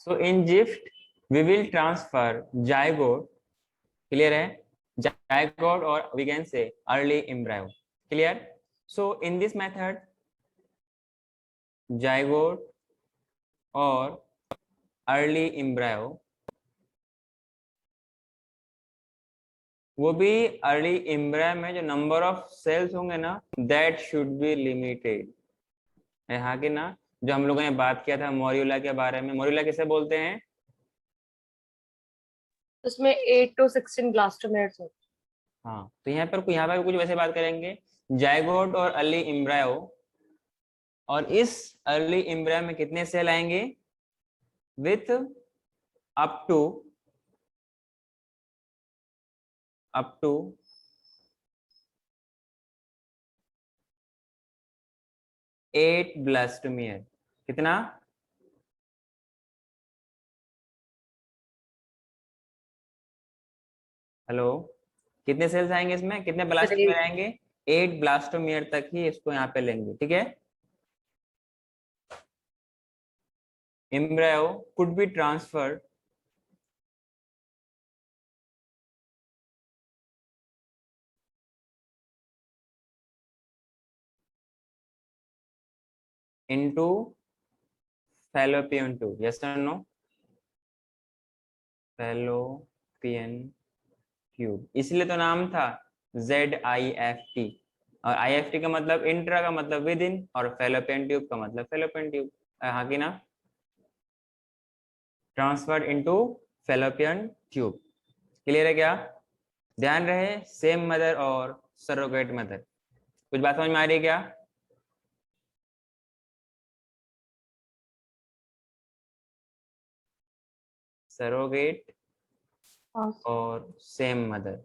So in GIFT we will transfer zygote, clear है, zygote or we can say early embryo, clear. So in this method zygote और early embryo, वो भी early embryo में जो number of sales होंगे ना that should be limited, यहाँ की ना जो हम लोगों ने बात किया था मोरियोला के बारे में, मोरियोला किसे बोलते हैं? उसमें 8 to 16 ब्लास्टोमेर्स होते हैं। हाँ, तो यहाँ पर कुछ वैसे बात करेंगे, जाइगोट और अर्ली एम्ब्रायो, और इस अर्ली एम्ब्रायो में कितने सेल आएंगे विथ अप टू 8 ब्लास्टोमियर। कितना? हेलो, कितने सेल्स आएंगे इसमें, कितने ब्लास्टोमियर आएंगे? 8 ब्लास्टोमियर तक ही इसको यहाँ पे लेंगे, ठीक है। Embryo could be transferred into fallopian tube, yes or no? fallopian tube, इसलिए तो नाम था ZIFT, और IFT का मतलब इंट्रा का मतलब विद इन, और fallopian tube का मतलब fallopian tube, हाँ की ना, transferred into fallopian tube, clear है क्या? ध्यान रहे सेम मदर और सरोगेट मदर। कुछ बात समझ में आ रही है क्या? सरोगेट और same mother,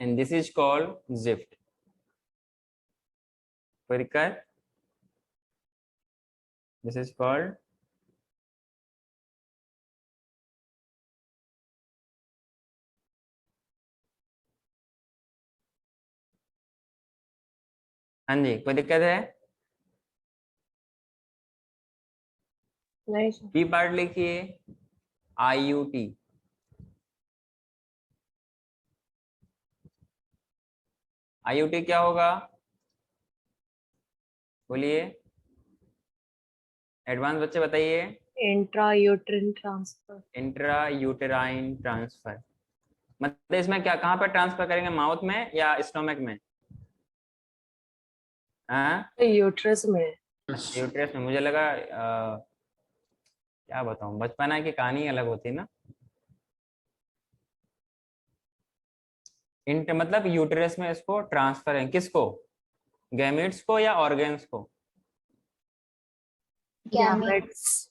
and this is called ZIFT. कोई दिक्कत? This is called हाँ जी, कोई दिक्कत है? नहीं बी पार्ट लिखिए IUT, IUT क्या होगा बोलिए, एडवांस बच्चे बताइए। Intra uterine transfer. Intra uterine transfer मतलब इसमें क्या, कहाँ पर ट्रांसफर करेंगे, माउथ में या स्टोमक में? यूट्रस में। यूट्रस में, मुझे लगा क्या बताऊं, बचपना की कहानी अलग होती है ना। इंट मतलब यूटेरस में इसको ट्रांसफर है, किसको, गैमेट्स को या ऑर्गन्स को? गैमेट्स।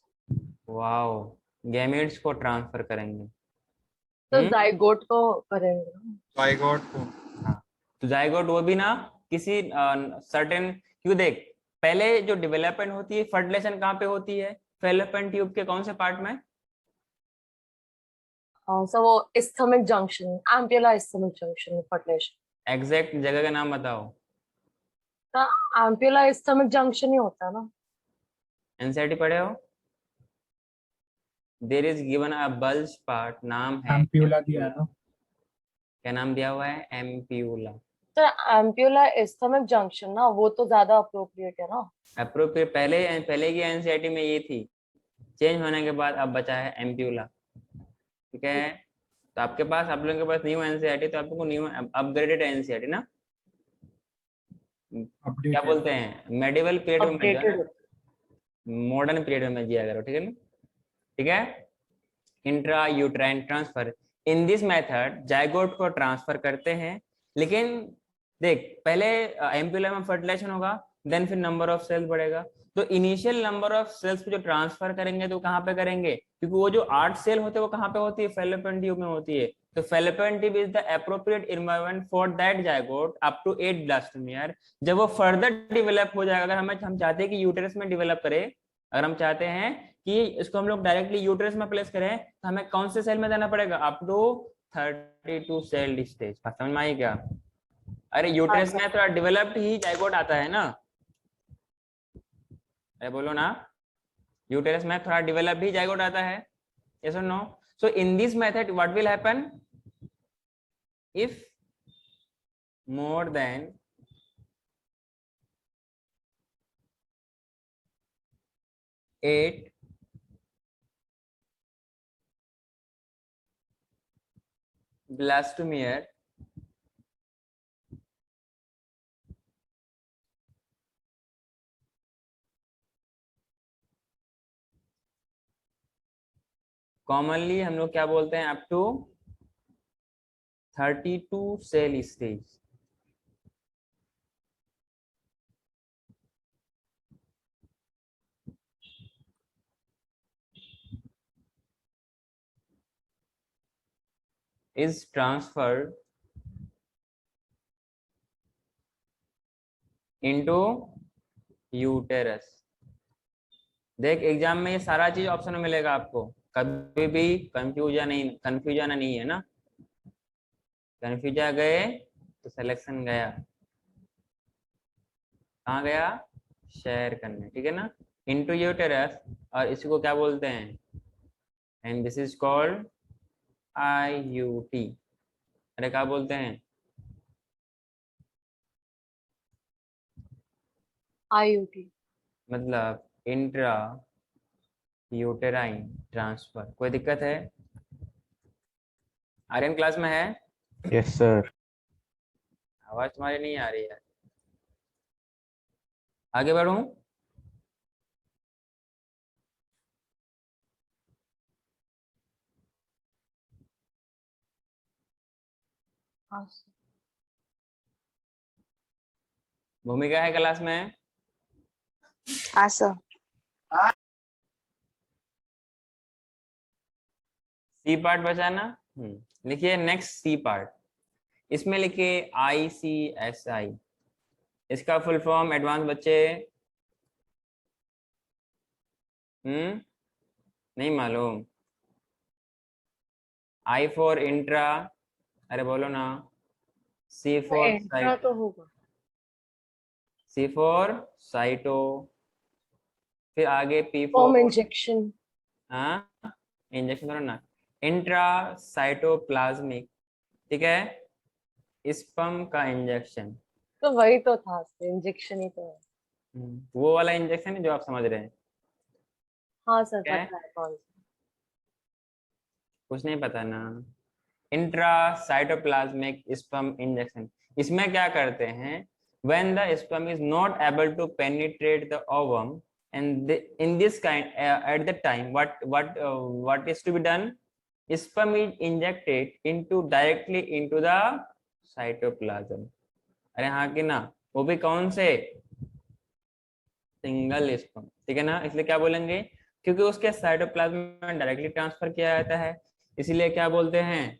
वाओ, गैमेट्स को ट्रांसफर करेंगे। तो जाइगोट को करेंगे। जाइगोट को, हाँ, तो जाइगोट वो भी ना किसी सर्टेन, क्यों देख, पहले जो डेवलपमेंट होती है फर्टिलाइजेशन कहाँ पे होती है, फैलोपियन ट्यूब के कौन से पार्ट में? सो वो stomach junction, ampulla stomach junction में फर्टिलाइजेशन। एग्जैक्ट जगह का नाम बताओ। तो एम्पुला स्टमक जंक्शन ही होता है ना। एनसीईआरटी पढ़े हो? There is given a bulge part, नाम है एम्प्यूला दिया है ना। क्या नाम दिया हुआ है? एम्प्यूला। तो एम्पुला स्टमक जंक्शन ना, वो तो ज्यादा अप्रोप्रिएट है ना। अप्रोप्रिएट पहले की एनसीईआरटी में ये थी, चेंज होने के बाद अब बचा है एम्प्यूला, ठीक है। तो आपके पास, आप लोगों के पास न्यू एनसीईआरटी, तो आपको न्यू अपग्रेडेड एनसीईआरटी ना, क्या बोलते हैं, मेडिवल पीरियड में मत जाना, मॉडर्न पीरियड में जिया करो, ठीक है ना, ठीक है। Intra uterine transfer, in this method zygote को ट्रांसफर करते हैं, लेकिन देख पहले एम्पुला में फर्टिलाइजेशन होगा, देन फिर नंबर ऑफ सेल्स बढ़ेगा, तो इनिशियल नंबर ऑफ सेल्स पे जो ट्रांसफर करेंगे तो कहाँ पे करेंगे, क्योंकि वो जो 8 सेल होते हैं वो कहाँ पे होती है, फैलोपियन ट्यूब में होती है, तो fallopian tube is the appropriate environment for that zygote up to 8 blastomere. जब वो फर्दर डेवलप हो जाएगा, अगर हम चाहते हैं कि यूटेरस में डेवलप करे, अगर हम चाहते हैं कि इसको हम लोग डायरेक्टली यूटेरस में प्लेस करें, तो हमें कौन से सेल में जाना पड़ेगा, अप टू 32 सेल स्टेज। समझ में आई क्या? अरे यूटेरस sir. में थोड़ा डेवलप्ड ही जाइगोट आता है ना, अरे बोलो ना, यूटेरस में थोड़ा डेवलप्ड ही जाइगोट आता है, yes or no? So in this method what will happen if more than eight blastomere commonly हम लोग क्या बोलते हैं up to 32 cell stage, is transferred into uterus. देख एग्जाम में ये सारा चीज ऑप्शन में मिलेगा आपको, कभी भी कंफ्यूजन नहीं है ना, कंफ्यूजन गए तो सिलेक्शन गया, कहाँ गया, शेयर करने, ठीक है ना, इनटू यूटेरस, और इसको क्या बोलते हैं, and this is called IUT। अरे क्या बोलते हैं, IUT. मतलब इंट्रा यूटेराइन ट्रांसफर। कोई दिक्कत है, आर्यन क्लास में है, यस सर। आवाज तुम्हारी नहीं आ रही है, आगे बढ़ूं, हाँ sir. भूमिका है क्लास में, हाँ सर। सी पार्ट बचा ना, लिखिए नेक्स्ट सी पार्ट, इसमें लिखिए ICSI, इसका फुल फॉर्म एडवांस बच्चे, नहीं मालूम, I फॉर इंट्रा, अरे बोलो ना, C फॉर इंट्रा तो होगा, C फॉर साइटो, फिर आगे P फॉर्म फॉर इंजेक्शन. हाँ इंजेक्शन करो ना, इंट्रा साइटोप्लाज्मिक, ठीक है, स्पर्म का इंजेक्शन, तो वही तो था, इंजेक्शन ही तो है. वो वाला इंजेक्शन है जो आप समझ रहे हैं, हाँ सर, क्या है? पता है कौन सा. कुछ नहीं पता ना, इंट्रा साइटोप्लाज्मिक स्पर्म इंजेक्शन, इसमें क्या करते हैं, when the sperm is not able to penetrate the ovum, and in this kind at the time what is to be done, sperm is injected into directly into the cytoplasm। अरे हाँ कि ना, वो भी कौन से, सिंगल स्पर्म, ठीक है ना, इसलिए क्या बोलेंगे, क्योंकि उसके साइटोप्लाज्म में डायरेक्टली ट्रांसफर किया जाता है, इसीलिए क्या बोलते हैं,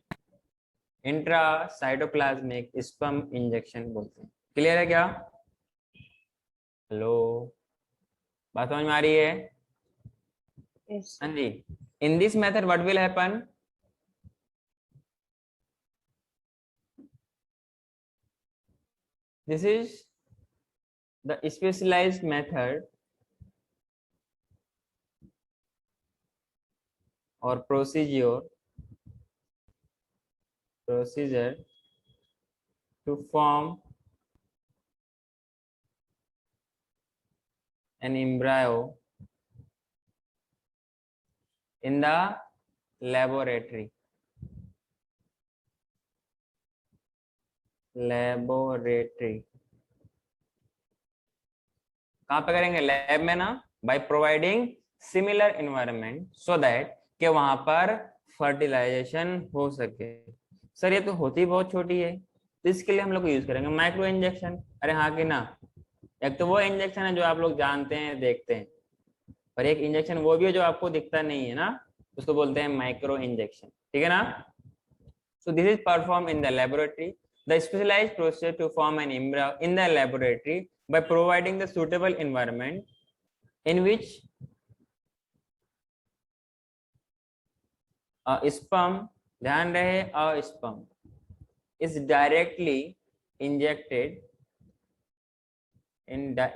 इंट्रा साइटोप्लाज्मिक स्पर्म इंजेक्शन बोलते हैं। क्लियर है क्या, हेलो, बात समझ में आ रही है, Yes. हाँ जी। In this method what will happen, this is the specialised method और procedure to form an embryo in the laboratory। कहाँ पे करेंगे, लैब में ना, by providing similar environment so that कि वहां पर फर्टिलाइजेशन हो सके। सर ये तो होती बहुत छोटी है, तो इसके लिए हम लोग यूज करेंगे माइक्रो इंजेक्शन। अरे हाँ कि ना, एक तो वो इंजेक्शन है जो आप लोग जानते हैं देखते हैं, पर एक इंजेक्शन वो भी है जो आपको दिखता नहीं है ना, उसको बोलते हैं माइक्रो इंजेक्शन, ठीक है ना। So this is perform in the laboratory, the specialised process to form an embryo in the laboratory by providing the suitable environment in which a sperm, ध्यान रहे, a sperm is directly injected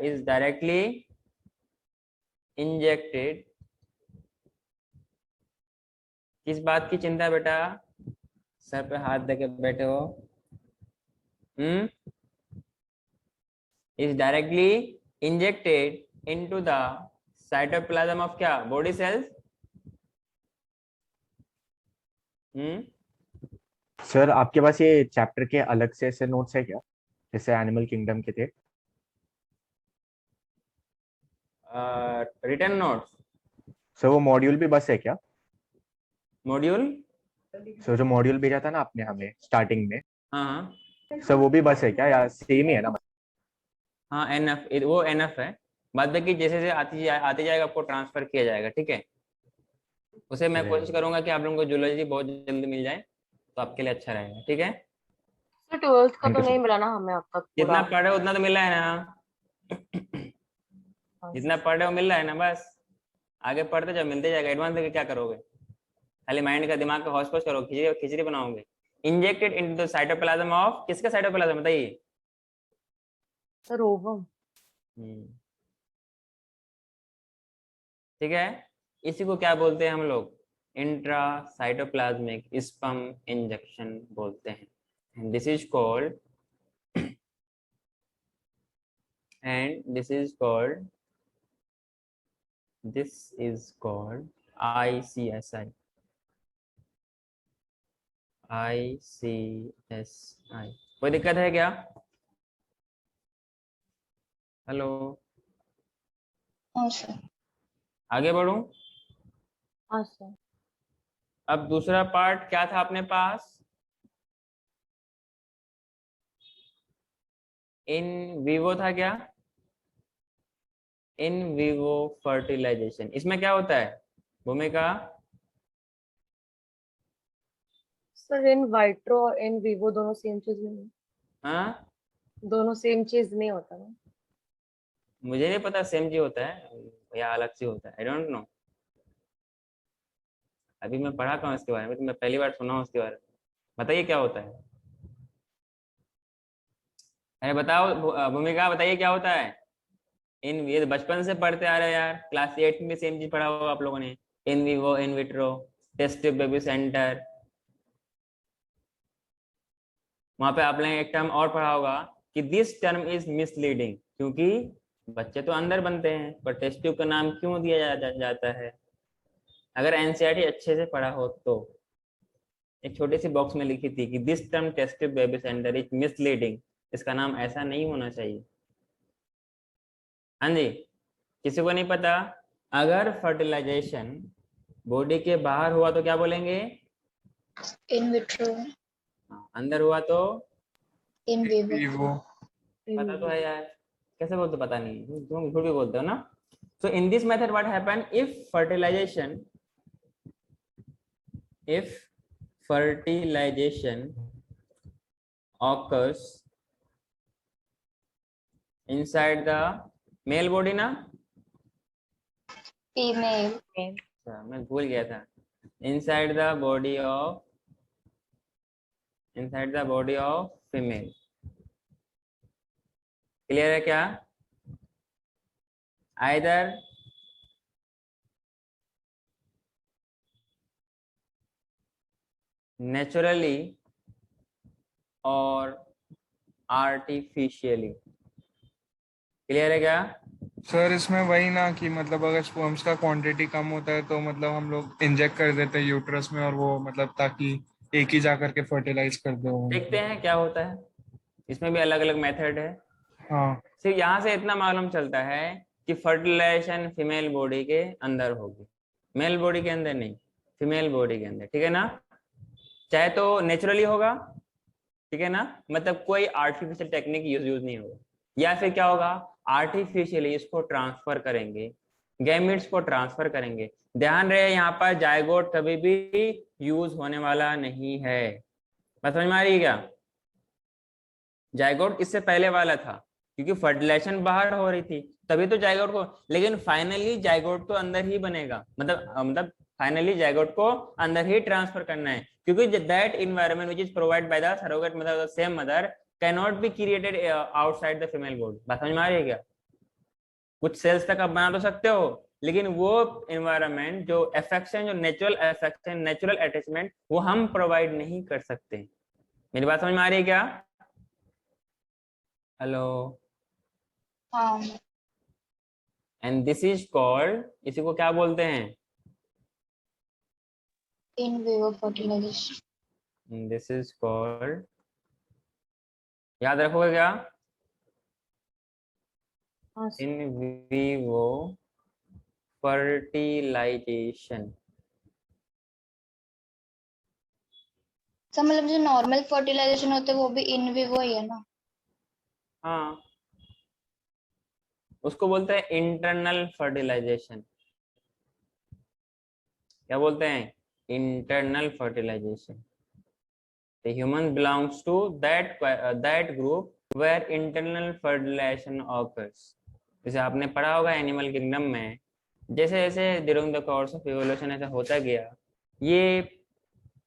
is directly injected, किस बात की चिंता बेटा, sir पे हाथ देके बैठे हो, is directly injected into the cytoplasm of क्या, body cells. सर आपके पास ये चैप्टर के अलग से ऐसे नोट्स है क्या, जैसे एनिमल किंगडम के थे? रिटर्न नोट्स, सर वो मॉड्यूल भी बस है क्या? मॉड्यूल, सर जो मॉड्यूल भेजा था ना आपने हमें स्टार्टिंग में, हाँ सर वो भी बस है क्या या सेम ही है ना? हाँ एनएफ, वो एनएफ है, बाद बाकी जैसे जैसे आते जाएगा आपको ट्रांसफर किया जाएगा, ठीक है। उसे मैं कोशिश करूंगा कि आप लोगों को जूलॉजी बहुत जल्दी मिल जाए, तो आपके लिए अच्छा रहेगा, ठीक है। तो 12th का Thank तो you, नहीं sir. मिला ना हमें अब तक जितना पूरा। पढ़े उतना तो मिला है ना, हाँ, जितना पढ़े वो मिल रहा है ना, बस आगे पढ़ते जाओ, मिलते जाएगा। एडवांस देके क्या करोगे, खाली माइंड का दिमाग का हौस पौस करो, खिचड़ी बनाओगे। Injected into the cytoplasm of, किसका साइटोप्लाज्म बताइए? Sir ovum. ठीक है, इसी को क्या बोलते हैं हम लोग, इंट्रासाइटोप्लाज्मिक स्पर्म इंजेक्शन बोलते हैं। And this is called ICSI। कोई दिक्कत है क्या? हेलो, हाँ सर। आगे बढ़ूं? हाँ सर। अब दूसरा पार्ट क्या था अपने पास, इन विवो था क्या, इन विवो फर्टिलाइजेशन। इसमें क्या होता है भूमिका? सर इन वाइट्रो और इन विवो दोनों सेम चीज नहीं, हाँ, दोनों सेम चीज नहीं होता ना। मुझे नहीं पता सेम जी होता है या अलग से होता है, आई डोंट नो। अभी मैं पढ़ा कहाँ इसके बारे में, तो मैं पहली बार सुना हूँ इसके बारे में। बताइए क्या होता है, अरे बताओ भूमिका, बताइए क्या होता है। इन ये बचपन से पढ़ते आ रहे हैं यार, क्लास 8 में सेम चीज पढ़ा होगा आप लोगों ने, in vivo in vitro test tube baby centre. वहां पे आपने एक टर्म और पढ़ा होगा कि दिस टर्म इज मिसलीडिंग, क्योंकि बच्चे तो अंदर बनते हैं, पर टेस्ट ट्यूब का नाम क्यों दिया जाता है। अगर एनसीईआरटी अच्छे से पढ़ा हो तो एक छोटी सी बॉक्स में लिखी थी कि this term test tube baby centre is misleading, इसका नाम ऐसा नहीं होना चाहिए। हाँ जी, किसी को नहीं पता? अगर फर्टिलाइजेशन बॉडी के बाहर हुआ तो क्या बोलेंगे, इन विट्रो। अंदर हुआ तो इन विवो। पता तो है यार, कैसे बोलते पता नहीं, तुम झूठ भी बोलते हो ना। So in this method what happen, if fertilisation occurs inside the male body ना, फीमेल। अच्छा मैं भूल गया था, inside the body of female। Clear है क्या? either naturally और आर्टिफिशियली। क्लियर है क्या? सर इसमें वही ना कि मतलब अगर स्पर्म्स का क्वांटिटी कम होता है तो मतलब हम लोग इंजेक्ट कर देते हैं यूट्रस में, और वो मतलब ताकि एक ही जा करके फर्टिलाइज कर दे वो। देखते हैं क्या होता है, इसमें भी अलग अलग मेथड है। हाँ सिर्फ यहाँ से इतना मालूम चलता है कि फर्टिलाइजेशन फीमेल बॉडी के अंदर होगी, मेल बॉडी के अंदर नहीं, फीमेल बॉडी के अंदर, ठीक है ना। चाहे तो नेचुरली होगा, ठीक है ना, मतलब कोई आर्टिफिशियल टेक्निक यूज नहीं होगा, या फिर क्या होगा, आर्टिफिशियली इसको ट्रांसफर करेंगे, गैमेट्स को ट्रांसफर करेंगे। ध्यान रहे यहाँ पर जायगोट कभी भी यूज होने वाला नहीं है, बात समझ में आ रही है क्या? जायगोट इससे पहले वाला था, क्योंकि फर्टिलाइजेशन बाहर हो रही थी तभी तो जायगोट को, लेकिन फाइनली जायगोट तो अंदर ही बनेगा, मतलब फाइनली जायगोट को अंदर ही ट्रांसफर करना है, क्योंकि that environment which is provided by the surrogate mother, the same mother cannot be created outside the female body। बात समझ में आ रही है क्या? कुछ सेल्स तक आप बना तो सकते हो, लेकिन वो एनवायरनमेंट जो अफेक्शन, जो नेचुरल अफेक्शन, नेचुरल अटैचमेंट, वो हम प्रोवाइड नहीं कर सकते। मेरी बात समझ में आ रही है क्या? हेलो। हाँ एंड दिस इज कॉल्ड, इसी को क्या बोलते हैं? In vivo fertilisation. This is called, याद रखोगे क्या? हाँ sir. इन विवो फर्टिलाइजेशन। तो मतलब जो नॉर्मल फर्टिलाइजेशन होते हैं वो भी इन विवो ही है ना? हाँ, उसको बोलते हैं इंटरनल फर्टिलाइजेशन। क्या बोलते हैं? Internal fertilisation. The human belongs to that group where internal fertilization occurs। जैसे आपने पढ़ा होगा एनिमल किंगडम में, जैसे जैसे during the course of evolution ऐसा होता गया, ये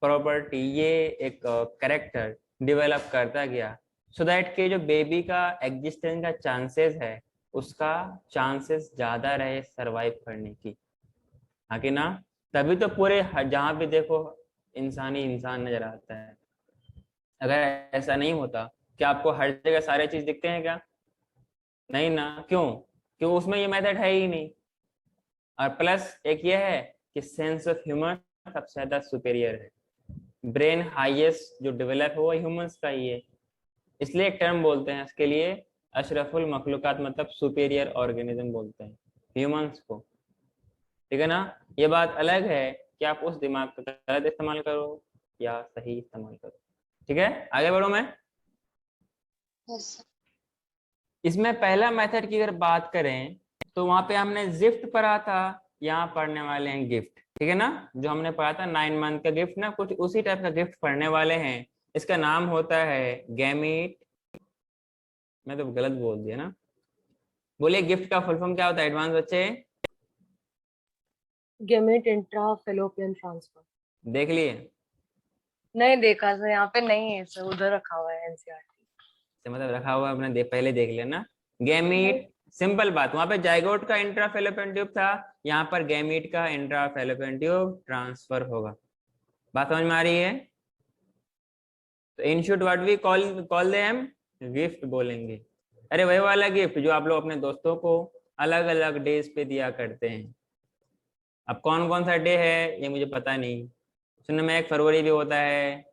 प्रॉपर्टी, ये एक कैरेक्टर डेवलप करता गया, सो दैट के जो बेबी का एग्जिस्टेंस का चांसेस है, उसका चांसेस ज्यादा रहे सरवाइव करने की। हाँ कि ना? तभी तो पूरे जहाँ भी देखो इंसान ही इंसान नजर आता है। अगर ऐसा नहीं होता, क्या आपको हर जगह सारे चीज दिखते हैं क्या? नहीं ना। क्यों? क्यों? उसमें ये मेथड है ही नहीं। और प्लस एक ये है कि सेंस ऑफ ह्यूमर सबसे ज्यादा सुपेरियर है। ब्रेन हाईएस्ट जो डेवलप है वो ह्यूमंस का ही है। इसलिए एक टर्म बोलते हैं इसके लिए, अशरफुल मखलूकात, मतलब सुपेरियर ऑर्गेनिज्म बोलते हैं ह्यूमंस को। ठीक है ना? ये बात अलग है कि आप उस दिमाग का गलत इस्तेमाल करो या सही इस्तेमाल करो। ठीक है, आगे बढ़ो मैं। यस। इसमें पहला मेथड की अगर बात करें तो वहां पे हमने जिफ्ट पढ़ा था, यहाँ पढ़ने वाले हैं गिफ्ट। ठीक है ना? जो हमने पढ़ा था 9 मंथ का गिफ्ट ना, कुछ उसी टाइप का गिफ्ट पढ़ने वाले हैं। इसका नाम होता है गैमीट। मैं तो गलत बोल दिया ना। बोलिए गिफ्ट का फुल फॉर्म क्या होता है एडवांस बच्चे? Gamete intrafallopian transfer। देख लिए? नहीं देखा सर, यहाँ पे नहीं है सर, उधर रखा हुआ है एनसीईआरटी। मतलब रखा हुआ अपने पहले देख लेना। गैमीट, सिंपल बात, वहां पे जाइगोट का इंट्राफेलोपियन ट्यूब था, यहाँ पर गैमीट का इंट्राफेलोपियन ट्यूब ट्रांसफर होगा। बात समझ में आ रही है? तो in short what we call them GIFT बोलेंगे। अरे वही वाला गिफ्ट जो आप लोग अपने दोस्तों को अलग अलग डेज पे दिया करते हैं। अब कौन कौन सा डे है ये मुझे पता नहीं, सुनने में एक फरवरी भी होता है,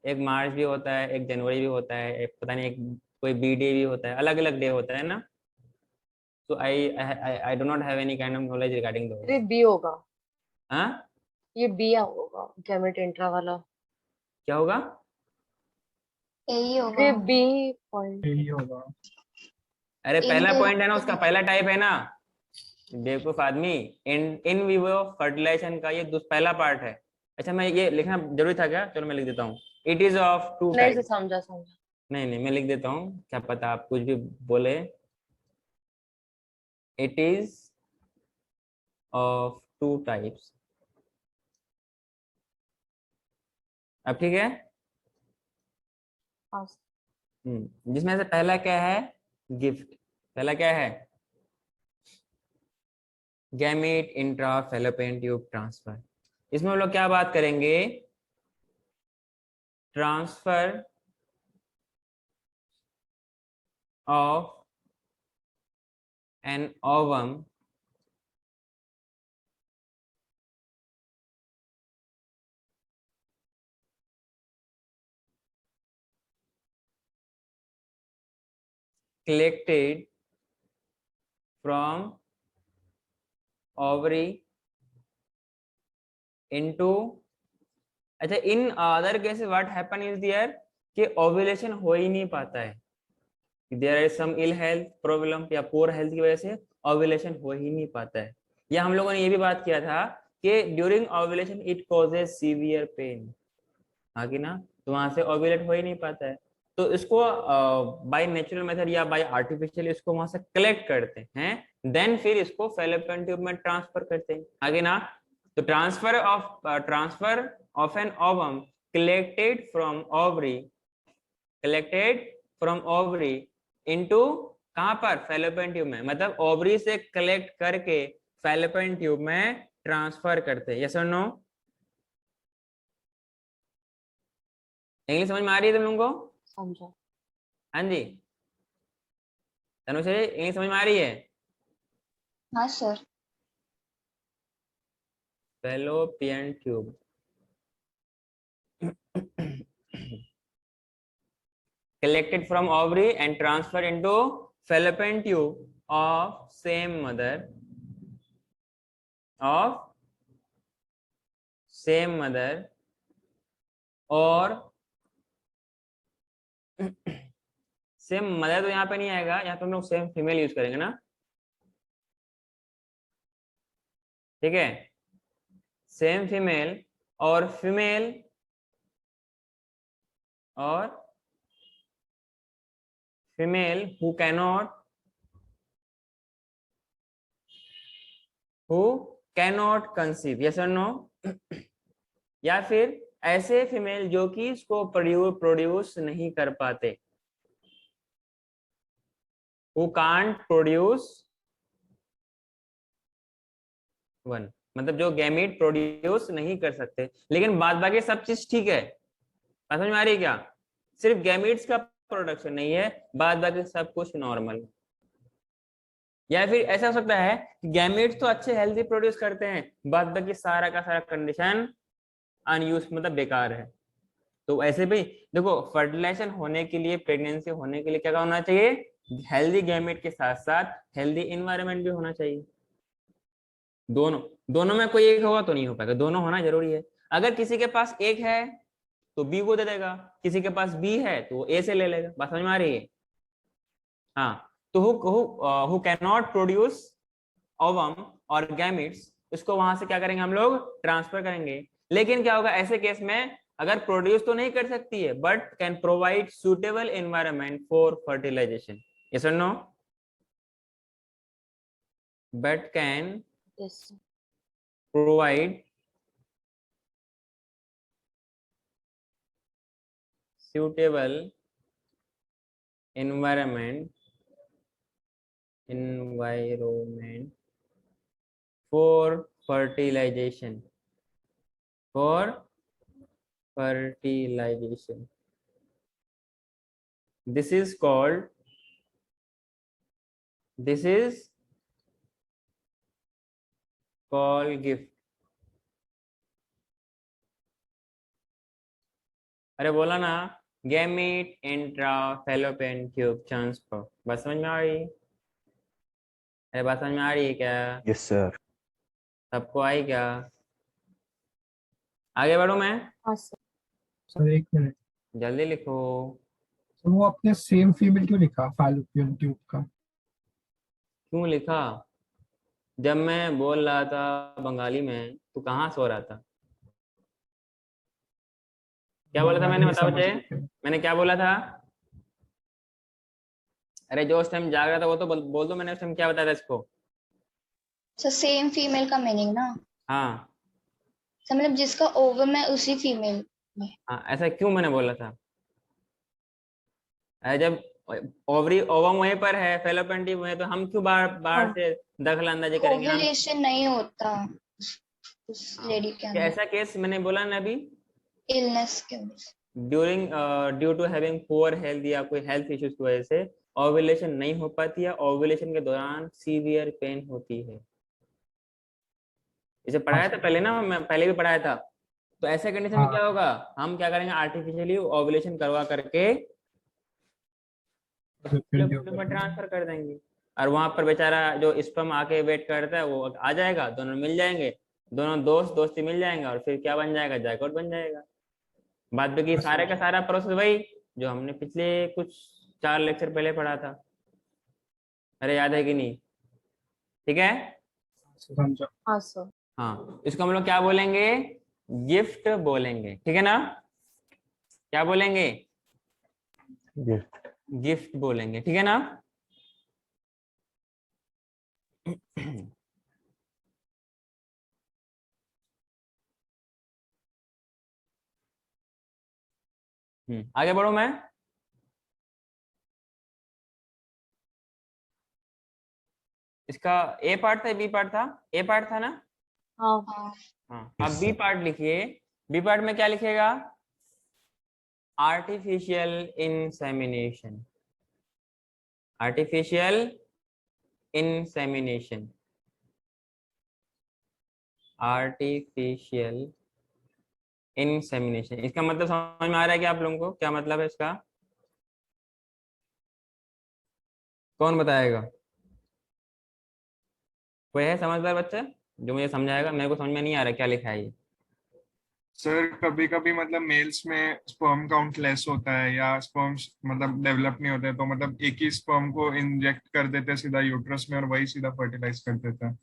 एक मार्च भी होता है, एक जनवरी भी होता है, एक पता नहीं, एक कोई बी डे भी होता है, अलग अलग डे होता है ना। So I do not have any kind of knowledge regarding those। ये बी होगा, हाँ? ये बी होगा गैमेट इंट्रा वाला। क्या होगा? यही ये होगा। B point. यही होगा। अरे पहला इन पॉइंट है ना, उसका पहला टाइप है ना, बेवकूफ आदमी। इन विवो फर्टिलाइजेशन का ये पहला पार्ट है। अच्छा, मैं ये लिखना जरूरी था क्या? चलो मैं लिख देता हूँ, इट इज ऑफ टू नहीं से टाइप। समझा समझा। नहीं नहीं, मैं लिख देता हूँ, क्या पता आप कुछ भी बोले। It is of two types. अब ठीक है? हाँ जिसमें से पहला क्या है? गिफ्ट। पहला क्या है? Gamete intrafallopian tube transfer. इसमें हम लोग क्या बात करेंगे? Transfer of an ovum collected from ovary into, अच्छा, in other cases what happen is there कि ओव्यूलेशन हो ही नहीं पाता है, there is some ill health problem या पोर हेल्थ की वजह से ओव्यूलेशन हो ही नहीं पाता है। या हम लोगों ने ये भी बात किया था कि during ovulation it causes severe pain. हाँ कि ना? तो वहां से ओव्यूलेट हो ही नहीं पाता है, तो इसको बाय नेचुरल मेथड या बाय आर्टिफिशियल इसको वहां से कलेक्ट करते हैं, देन फिर इसको फैलोपियन ट्यूब में ट्रांसफर करते हैं। आगे ना? तो transfer of an ovum collected from ovary into कहां पर, फैलोपियन ट्यूब में, मतलब ओवरी से कलेक्ट करके फैलोपियन ट्यूब में ट्रांसफर करते। यस और नो? इंग्लिश समझ में आ रही है तुम लोगों को? समझा। हाँ जी, तनुश्री इंग्लिश समझ में आ रही है? हाँ sir. Fallopian tube collected from ovary and transferred into fallopian tube of same mother और सेम मदर तो यहाँ पे नहीं आएगा, यहाँ पे हम लोग सेम फीमेल यूज करेंगे ना, ठीक है? सेम फीमेल और female who cannot conceive, yes or no? या फिर ऐसे फीमेल जो कि इसको प्रोड्यूस नहीं कर पाते, who can't produce one, मतलब जो गैमीट प्रोड्यूस नहीं कर सकते, लेकिन बाद बाकी सब चीज ठीक है। समझ में आ रही है क्या? सिर्फ गैमीट्स का प्रोडक्शन नहीं है, बाद बाकी सब कुछ नॉर्मल। या फिर ऐसा हो सकता है कि गैमीट्स तो अच्छे हेल्दी प्रोड्यूस करते हैं, बाद बाकी सारा का सारा कंडीशन अनयूज, मतलब बेकार है। तो ऐसे भी देखो, फर्टिलाइजेशन होने के लिए, प्रेगनेंसी होने के लिए क्या होना चाहिए? हेल्दी गैमेट के साथ साथ हेल्दी एनवायरनमेंट भी होना चाहिए। दोनों दोनों में कोई एक होगा तो नहीं हो पाएगा, दोनों होना जरूरी है। अगर किसी के पास एक है तो बी को दे देगा, किसी के पास बी है तो वो ए से ले लेगा। बात समझ में आ रही है? हाँ, तो who can not produce ovum और गैमेट्स, इसको वहां से क्या करेंगे हम लोग? ट्रांसफर करेंगे। लेकिन क्या होगा ऐसे केस में, अगर प्रोड्यूस तो नहीं कर सकती है but can provide suitable environment for fertilisation, yes और no? But can yes. provide suitable environment for fertilization, this is called gift। अरे बोला ना, gamete intra fallopian tube transfer. बात समझ में आ रही? अरे बात समझ में आ रही है क्या? Yes sir. सबको आई क्या? आगे बढ़ू मैं? हाँ सर। सर एक मिनट, जल्दी लिखो। तो वो आपने सेम फीमेल क्यों लिखा फैलोपियन ट्यूब का? क्यों लिखा? जब मैं बोल रहा था बंगाली में तो कहाँ सो रहा था? क्या बोला था बंगाली मैंने, में बताओ समझ मुझे, लेते हैं। मैंने क्या बोला था? अरे जो उस टाइम जाग रहा था वो तो बोल दो, मैंने उस टाइम क्या बताया था इसको? सर सेम फीमेल का मीनिंग ना, हाँ सर मतलब जिसका ओवम है उसी फीमेल में। हाँ, ऐसा क्यों मैंने बोला था? अरे जब ओवरी ओवम वहीं पर है, फैलोपियन ट्यूब वहीं, तो हम क्यों बाहर बाहर हाँ। से दखल अंदाजी करेंगे हम? ओव्यूलेशन नहीं होता उस लेडी के क्या अंदर, ऐसा केस मैंने बोला ना अभी, इलनेस के वजह से। During due to having poor health या कोई हेल्थ इश्यूज की वजह से ओव्यूलेशन नहीं हो पाती है, ओव्यूलेशन के दौरान सीवियर पेन होती है। इसे पढ़ाया था पहले ना, मैं पहले भी पढ़ाया था। तो ऐसे कंडीशन में हाँ क्या होगा, हम क्या करेंगे, आर्टिफिशियली ओव्यूलेशन करवा करके फैलोपियन ट्यूब में का। ट्रांसफर कर देंगे, और वहां पर बेचारा जो स्पर्म आके वेट करता है वो आ जाएगा, दोनों मिल जाएंगे, दोनों दोस्ती मिल जाएंगे, और फिर क्या बन जाएगा, जायकोट बन जाएगा। बाद बाकी सारे का सारा प्रोसेस वही जो हमने पिछले कुछ 4 लेक्चर पहले पढ़ा था। अरे याद है कि नहीं? ठीक है। समझा। हाँ सर। हाँ, इसको हम लोग क्या बोलेंगे? गिफ्ट बोलेंगे, ठीक है ना? क्या बोलेंगे? गिफ्ट। गिफ्ट बोलेंगे, ठीक है ना? आगे बढ़ो मैं। इसका ए पार्ट था बी पार्ट था? ए पार्ट था ना? हाँ हाँ हाँ, अब बी पार्ट लिखिए। बी पार्ट में क्या लिखेगा? Artificial insemination. Artificial insemination. Artificial insemination, इसका मतलब समझ में आ रहा है क्या आप लोगों को? क्या मतलब है इसका? कौन बताएगा? कोई है समझदार बच्चा जो मुझे समझाएगा? मेरे को समझ में नहीं आ रहा क्या लिखा है ये। सर कभी कभी मतलब मेल्स में स्पर्म काउंट लेस होता है या स्पर्म्स मतलब डेवलप नहीं होते, तो मतलब एक ही स्पर्म को इंजेक्ट कर देते हैं सीधा यूट्रस में और वही सीधा फर्टिलाइज कर देता है।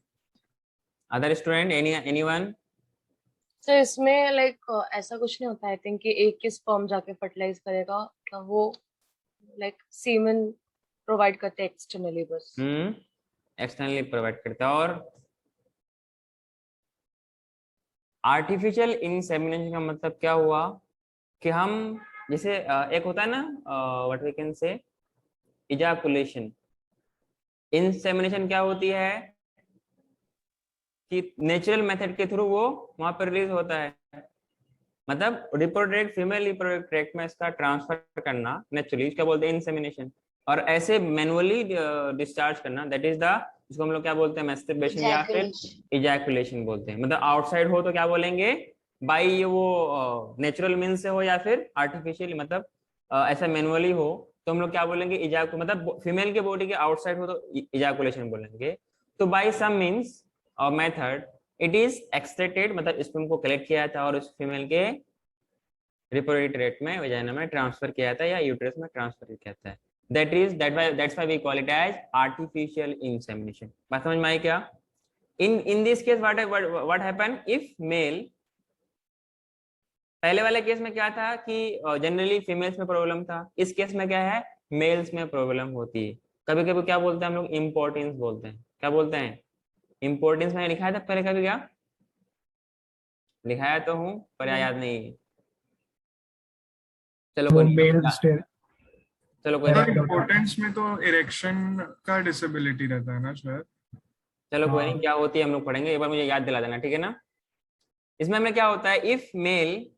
Other student, anyone? तो इसमें लाइक ऐसा कुछ नहीं होता आई थिंक कि एक ही स्पर्म जाके फर्टिलाइज करेगा, क्या वो लाइक सीमेन प्रोवाइड करते हैं एक्सटर्नली बस? एक्सटर्नली प्रोवाइड करता है। और आर्टिफिशियल इंसेमिनेशन का मतलब क्या हुआ कि हम जैसे एक होता है ना what we can say ejaculation. Insemination क्या होती है कि नेचुरल मेथड के थ्रू वो वहां पर रिलीज होता है, मतलब रिप्रोडक्ट फीमेल रिप्रोडक्ट ट्रैक्ट में इसका ट्रांसफर करना नेचुरली, क्या बोलते हैं? इंसेमिनेशन। और ऐसे मैनुअली डिस्चार्ज करना, दैट इज द, जिसको हम लोग क्या बोलते हैं? मैस्टरबेशन या फिर ejaculation इजैकुलेशन बोलते हैं। मतलब आउटसाइड हो तो क्या बोलेंगे? बाई ये वो नेचुरल मीन्स से हो या फिर आर्टिफिशियल, मतलब ऐसा मैनुअली हो तो हम लोग क्या बोलेंगे? इजैकु, मतलब फीमेल के बॉडी के आउटसाइड हो तो इजैकुलेशन बोलेंगे। तो बाई सम मीन्स और मेथड इट इज एक्सट्रैक्टेड, मतलब स्पर्म को कलेक्ट किया था और उस फीमेल के रिप्रोडक्टिव रेट में वजाइना में ट्रांसफर किया था या यूट्रस में ट्रांसफर किया था। that's why we call it as artificial insemination। बात समझ में आई क्या? in this case what happen if male, पहले वाले केस में क्या था कि जनरली फीमेल्स में प्रॉब्लम था, इस केस में क्या है? मेल्स में प्रॉब्लम होती है। कभी कभी क्या बोलते हैं हम लोग? इम्पोर्टेंस बोलते हैं। क्या बोलते हैं? इम्पोर्टेंस मैंने लिखाया था पहले कभी? क्या लिखाया तो हूँ पर याद नहीं है। चलो तो कोई नहीं, मेल स्टेट चलो कोई सर नहीं, इम्पोर्टेंस में तो इरेक्शन का डिसेबिलिटी रहता है ना सर? चलो कोई नहीं, हाँ क्या होती है हम लोग पढ़ेंगे, एक बार मुझे याद दिला देना, ठीक है ना? इसमें हमें क्या होता है? If male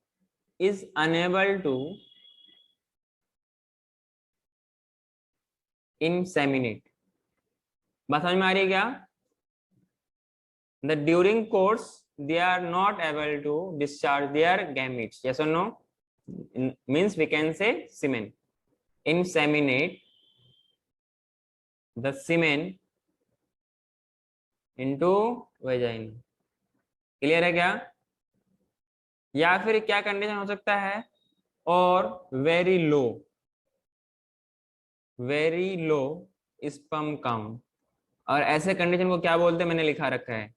is unable to inseminate। बात समझ में आ रही है क्या? The during course they are not able to discharge their gametes, yes or no? Means we can say semen। inseminate the semen into vagina। Clear है क्या? या फिर क्या कंडीशन हो सकता है? और वेरी लो स्पर्म काउंट। और ऐसे कंडीशन को क्या बोलते हैं? मैंने लिखा रखा है,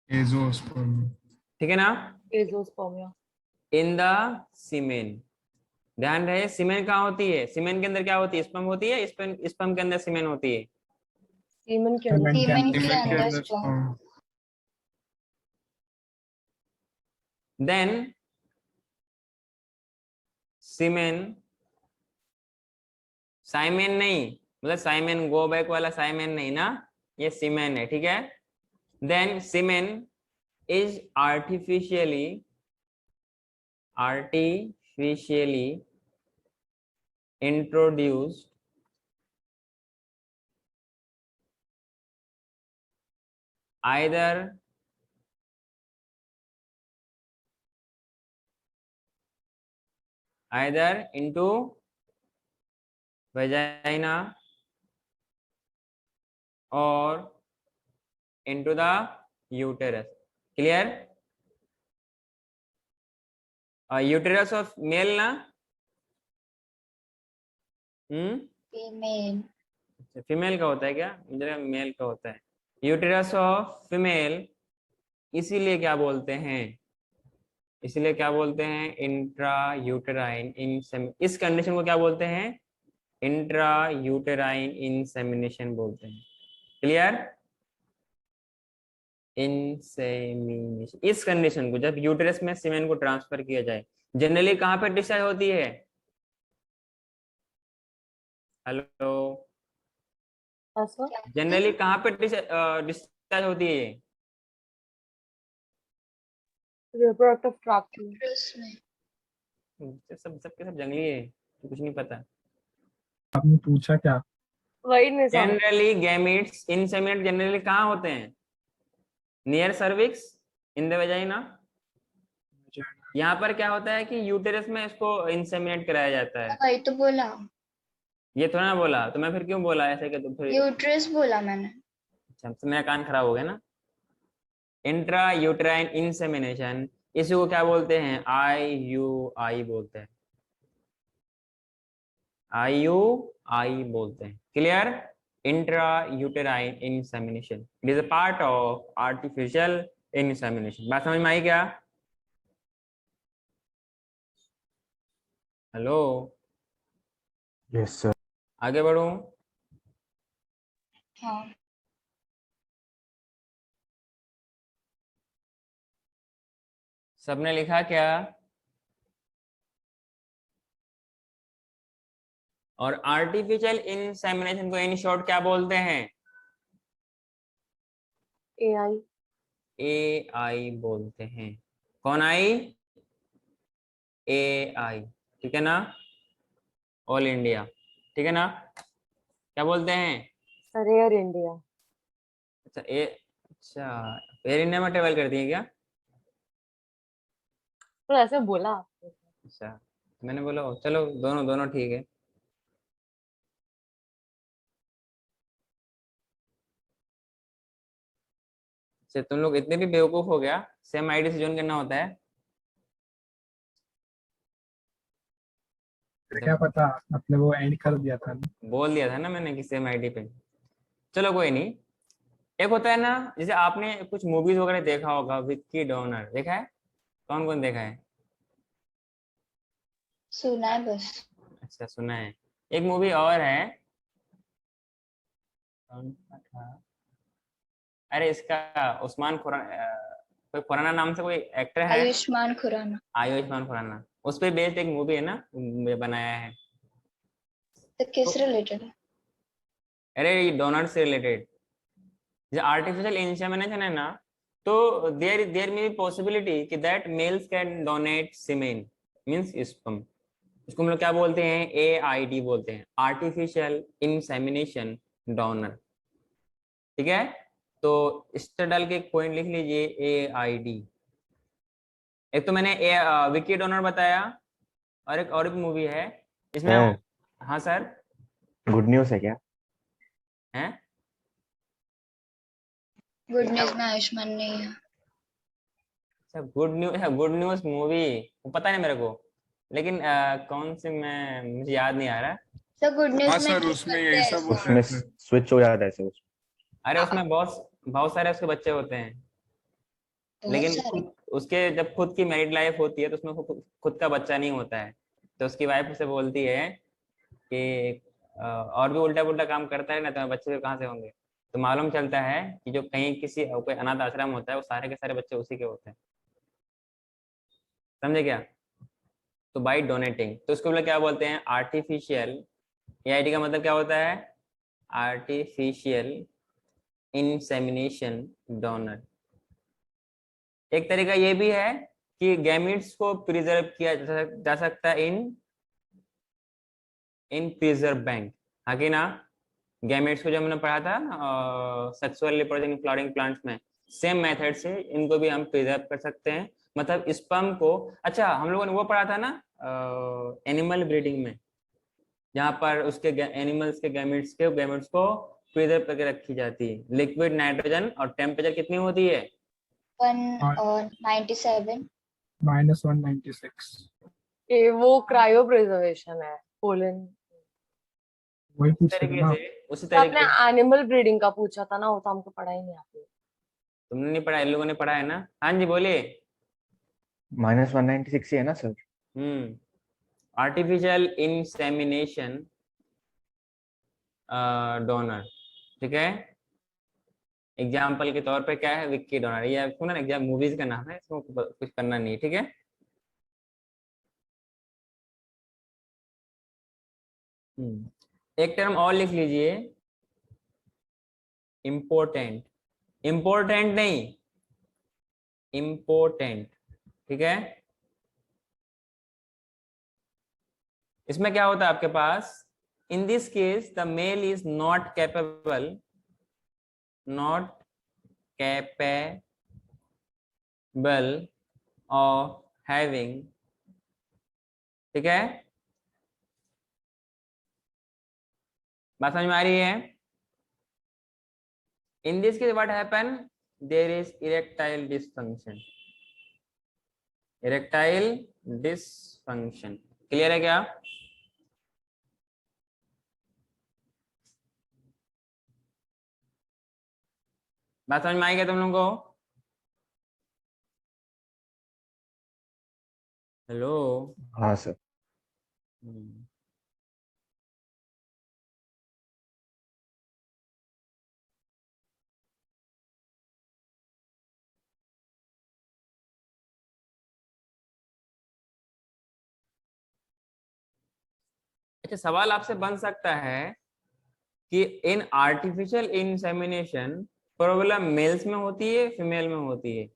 एज़ोस्पर्म। ठीक है ना? एज़ोस्पर्मिया। In the semen. ध्यान रहे, सीमेन कहाँ होती है? सीमेन के अंदर क्या होती है? स्पर्म होती है। स्पर्म के अंदर सीमेन होती है। सीमेन के अंदर सीमेन के सीमेन के अंदर अंदर स्पर्म। sperm। देन सीमेन, साइमेन नहीं, मतलब साइमेन गो बैक वाला साइमेन नहीं ना, ये सीमेन है, ठीक है? Then semen is artificially introduced either into vagina or into the uterus। clear? Uterus of male ना? फीमेल। फीमेल का होता है क्या? मुझे मेल का होता है। यूटेरस ऑफ फीमेल, इसीलिए क्या बोलते हैं? इसीलिए क्या बोलते हैं? इंट्रा यूटेराइन इस कंडीशन को क्या बोलते हैं? इंट्रा यूटेराइन इंसेमिनेशन बोलते हैं। क्लियर? इंसेमिनेशन, इस कंडीशन को जब यूटेरस में सीमेन को ट्रांसफर किया जाए, जनरली कहां पर डिस्चार्ज होती है? हेलो, ऐसा जनरली कहाँ पे डिस्चार्ज होती है ये? रिप्रोडक्टिव ट्रैक्ट में। यूट्रस में। सबके सब जंगली है, तो कुछ नहीं पता। आपने पूछा क्या? वही नहीं समझ। जनरली गैमीट्स इनसेमिनेट जनरली कहाँ होते हैं? Near cervix, in the vagina. यहाँ पर क्या होता है कि यूटेरस में इसको इंसेमिनेट कराया जाता है। वही तो बोला, ये थोड़ा ना बोला तो मैं फिर क्यों बोला ऐसे कि तुम फिर? यूट्रस बोला मैंने। अच्छा, तो मेरा कान खराब हो गया ना। इंट्रा यूट्राइन इंसेमिनेशन, इसी को क्या बोलते हैं? IUI बोलते हैं। IUI बोलते हैं। Clear? Intra uterine insemination, it is a part of artificial insemination. बात समझ में आई क्या? Hello, yes sir. आगे बढ़ूं? हाँ, सबने लिखा क्या? और आर्टिफिशियल इंसेमिनेशन को इन शॉर्ट क्या बोलते हैं? AI। AI बोलते हैं। कौन आई? AI, ठीक है ना? ऑल इंडिया, ठीक है ना? क्या बोलते हैं? Rare India. अच्छा अच्छा, एयर इंडिया में ट्रेवल करती है क्या? तो ऐसे बोला आपने। अच्छा, मैंने बोला चलो दोनों दोनों ठीक है। अच्छा, तुम लोग इतने भी बेवकूफ हो गया, सेम आईडी से ज्वाइन करना होता है? क्या पता, आपने वो एंड कर दिया था ना। बोल दिया था ना मैंने कि सेम आईडी पे। चलो कोई नहीं। एक होता है ना, जैसे आपने कुछ मूवीज वगैरह देखा होगा, विक्की डोनर देखा है? कौन कौन देखा है? सुना है बस। अच्छा, सुना है। एक मूवी और है, कौन सा था? अरे इसका उस्मान खुराना, कोई खुराना नाम से कोई एक्टर है। आयुष्मान खुराना। आयुष्मान खुराना, उस पे बेस्ड एक मूवी है ना, बनाया है। तो किस तो रिलेटेड है? अरे ये डोनर से रिलेटेड, जो आर्टिफिशियल इंसेमिनेशन है ना, तो देयर मे बी पॉसिबिलिटी कि that males can donate semen, means sperm. इसको हम लोग क्या बोलते हैं? AID बोलते हैं, आर्टिफिशियल इंसेमिनेशन डोनर। ठीक है, तो इस तरह डाल के एक पॉइंट लिख लीजिए, AID। एक तो मैंने विकी डोनर बताया, और एक और भी मूवी है इसमें। सर, हाँ सर। गुड न्यूज़ है क्या? हैं? गुड न्यूज में आयुष्मान नहीं है। अच्छा, गुड न्यूज है, गुड न्यूज मूवी, वो पता नहीं मेरे को, लेकिन कौन सी, मैं मुझे याद नहीं आ रहा। सर गुड न्यूज हाँ में सर, क्यों उसमें करते यही हैं सब ऐसा? होता है उसमें सर। स्विच हो जाता है सर उसमें। अरे उसमें बहुत बहुत सारे उसके बच्चे होते हैं, बहुत लेकिन सारे। खुद उसके जब खुद की मैरिड लाइफ होती है तो उसमें खुद का बच्चा नहीं होता है। तो उसकी वाइफ उसे बोलती है कि और भी उल्टा पुल्टा काम करता है ना, तो बच्चे फिर कहाँ से होंगे? तो मालूम चलता है कि जो कहीं किसी कोई अनाथ आश्रम होता है, वो सारे के सारे बच्चे उसी के होते हैं। समझे क्या? तो बाई डोनेटिंग, तो उसको लोग क्या बोलते हैं? आर्टिफिशियल। AID का मतलब क्या होता है? Artificial insemination donor. एक तरीका ये भी है कि गैमिट्स को प्रिजर्व किया जा सकता है इन प्रिजर्व बैंक। हाँ कि ना? गैमेट्स को जो हमने पढ़ा था सेक्सुअल रिप्रोडक्टिंग फ्लावरिंग प्लांट्स में, सेम मेथड से इनको भी हम प्रिजर्व कर सकते हैं। मतलब स्पर्म को, अच्छा हम लोगों ने वो पढ़ा था ना एनिमल ब्रीडिंग में, जहाँ पर उसके एनिमल्स के गैमेट्स को प्रिजर्व करके रखी जाती है। लिक्विड नाइट्रोजन और टेम्परेचर कितनी होती है? 197। -196। ये वो क्रायो प्रिजर्वेशन है, पोलन। वही उसी पूछ रहे तरीके ना आप। से, उसी तो आपने तरीके से। एनिमल ब्रीडिंग का पूछा था ना, वो तो हमको पढ़ा ही नहीं आपने। तुमने नहीं पढ़ा, इन लोगों ने पढ़ा है ना। हाँ जी बोलिए। -196 ही है ना सर? आर्टिफिशियल इंसेमिनेशन डोनर, ठीक है। एग्जाम्पल के तौर पे क्या है? विक्की डोनर, ये सुना ना, एग्जाम मूवीज का नाम है, इसमें कुछ करना नहीं, ठीक है। एक टर्म और लिख लीजिए, इम्पोर्टेंट, इम्पोर्टेंट नहीं, इम्पोर्टेंट, ठीक है। इसमें क्या होता है आपके पास, in this case the male is not capable, not capable of having, ठीक है, बात समझ में आ रही है। In this case what happen, there is erectile dysfunction, erectile dysfunction, clear है क्या? बात समझ में आई क्या तुम लोगों को? हेलो। हाँ सर। अच्छा, सवाल आपसे बन सकता है कि इन आर्टिफिशियल इंसेमिनेशन प्रॉब्लम मेल्स में होती है फीमेल में होती है?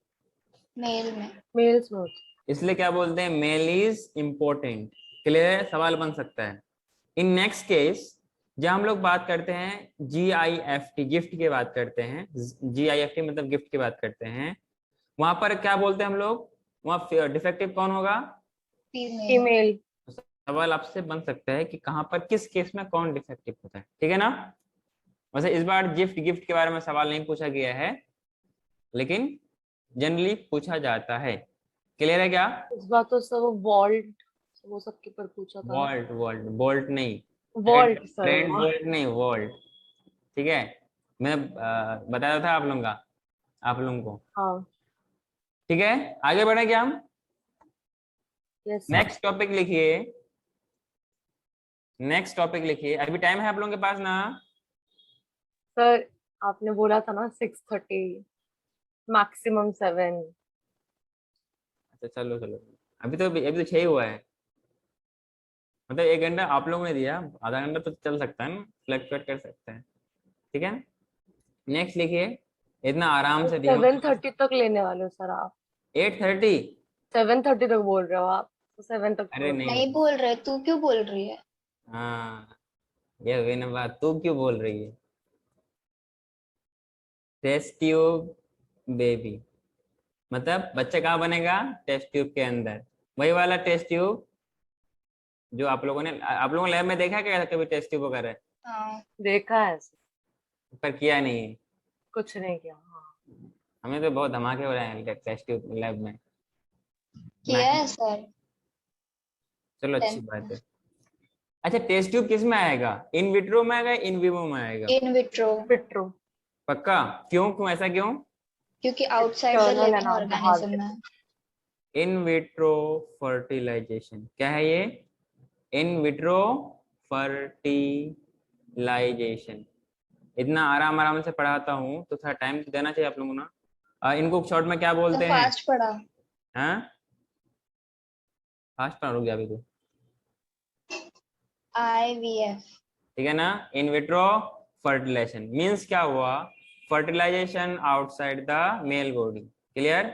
मेल में। मेल्स में होती इसलिए क्या बोलते हैं, मेल इज इम्पोर्टेंट, क्लियर है, सवाल बन सकता है। इन नेक्स्ट केस जब हम लोग बात करते हैं GIFT, गिफ्ट की बात करते हैं, GIFT मतलब गिफ्ट की बात करते हैं, वहां पर क्या बोलते हैं हम लोग, वहां डिफेक्टिव कौन होगा? फीमेल। फीमेल। सवाल आपसे बन सकता है कि कहां पर किस केस में कौन डिफेक्टिव होता है, ठीक है ना। वैसे इस बार गिफ्ट के बारे में सवाल नहीं पूछा गया है, लेकिन जनरली पूछा जाता है, क्लियर है क्या? इस बार तो सब वॉल्ट, वो सबके पर पूछा था। वॉल्ट, वॉल्ट, बोल्ट नहीं, वॉल्ट सर, ट्रेंड बोल्ट नहीं, वॉल्ट, ठीक है। मैं बताया था आप लोगों का, आप लोगों को, हाँ। ठीक है। आगे बढ़े क्या हम? यस नेक्स्ट टॉपिक लिखिए, नेक्स्ट टॉपिक लिखिए, अभी टाइम है आप लोगों के पास ना? सर, आपने बोला था ना 6:30, मैक्सिमम 7। अच्छा चलो चलो, अभी तो 6 हुआ है, मतलब 1 घंटा आप लोगों ने दिया, आधा घंटा तो चल सकता है ना, फ्लक्चुएट कर सकते हैं, ठीक है। नेक्स्ट लिखिए, इतना आराम से दिमाग। 7:30 तक लेने वाले हो सर आप? 8:30? 7:30 तक बोल रहे हो आप, तो 7 तक अरे बोलो। नहीं, नहीं बोल रहे, तू क्यों बोल रही है? हाँ ये हुई ना बात, तू क्यों बोल रही है? टेस्ट ट्यूब बेबी मतलब बच्चा कहाँ बनेगा? टेस्ट ट्यूब के अंदर, वही वाला टेस्ट ट्यूब जो आप लोगों ने, आप लोगों ने लैब में देखा क्या कभी टेस्ट ट्यूब वगैरह? हाँ। देखा है सर, पर किया नहीं है, कुछ नहीं किया। हाँ। हमें तो बहुत धमाके हो रहे हैं टेस्ट ट्यूब लैब में। किया है सर। चलो अच्छी 10th बात में। है। अच्छा, टेस्ट ट्यूब किस में आएगा, इन विट्रो में आएगा, इन विवो में आएगा? In vitro. विट्रो। पक्का? क्यों, क्यों ऐसा क्यों? क्योंकि आउटसाइड द एक्सटर्नल है लिविंग ना, बाहर ऑर्गेनिज्म से। है। इन विट्रो फर्टिलाइजेशन क्या है ये? इन विट्रो फर्टिलाइजेशन, इतना आराम आराम से पढ़ाता हूँ तो थोड़ा टाइम तो देना चाहिए आप लोगों को ना। इनको शॉर्ट में क्या तो बोलते हैं? फास्ट पढ़ा। हाँ फास्ट पढ़, रुक जा अभी तो, IVF। ठीक है ना। इन विट्रो फर्टिलाइजेशन मीन्स क्या हुआ, fertilisation outside the male body, clear.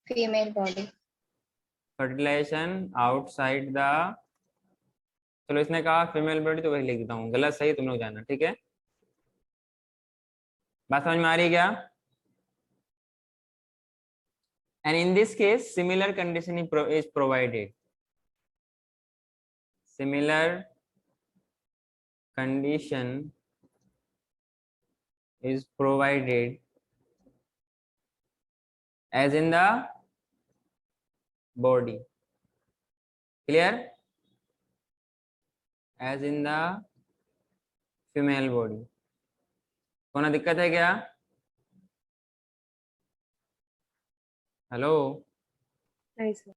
Female body. Fertilisation outside the, चलो इसने कहा फीमेल बॉडी तो वही लिख देता हूँ, गलत सही तुम लोग जाना, ठीक है। बात समझ में आ रही है क्या? And in this case similar condition is provided, similar condition is provided as in the body, clear, as in the female body। कोई दिक्कत है क्या? हेलो। नहीं सर।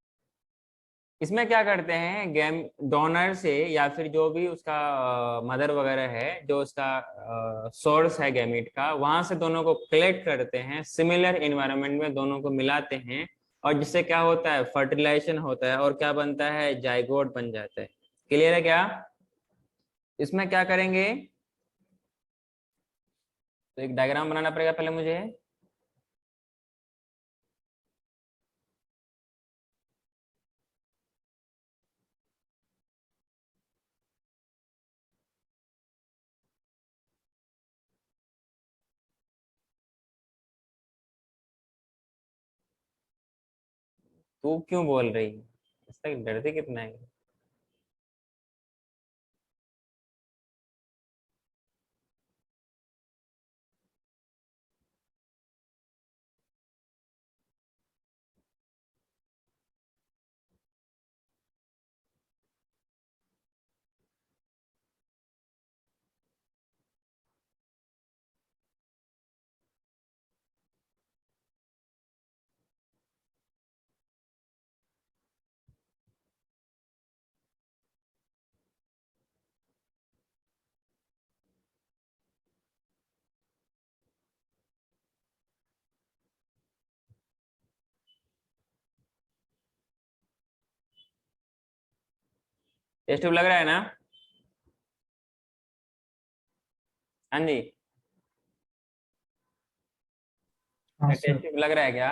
इसमें क्या करते हैं, गैम डोनर से या फिर जो भी उसका मदर वगैरह है, जो उसका सोर्स है गैमीट का, वहां से दोनों को कलेक्ट करते हैं, सिमिलर इन्वायरमेंट में दोनों को मिलाते हैं, और जिससे क्या होता है, फर्टिलाइजेशन होता है, और क्या बनता है, जाइगोट बन जाता है, क्लियर है क्या? इसमें क्या करेंगे, तो एक डायग्राम बनाना पड़ेगा पहले मुझे। तू क्यों बोल रही है? इससे डरती कितना है? टेस्ट ट्यूब लग रहा है ना? हाँ जी, हाँ टेस्ट सर। ट्यूब लग रहा है क्या?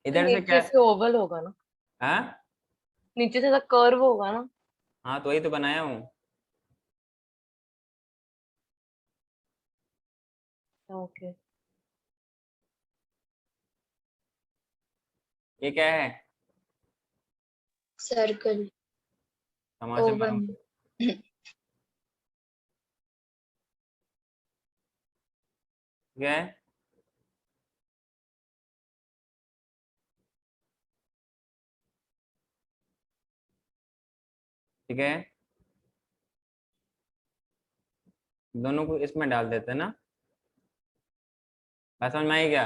इधर से क्या? नीचे से ओवल होगा ना, हाँ नीचे से कर्व होगा ना। हाँ, तो वही तो बनाया हूँ। ओके। ये क्या है? सर्कल, तमाशे ओवन। मारो। क्या है? ठीक है, दोनों को इसमें डाल देते हैं ना। बात समझ में आई क्या?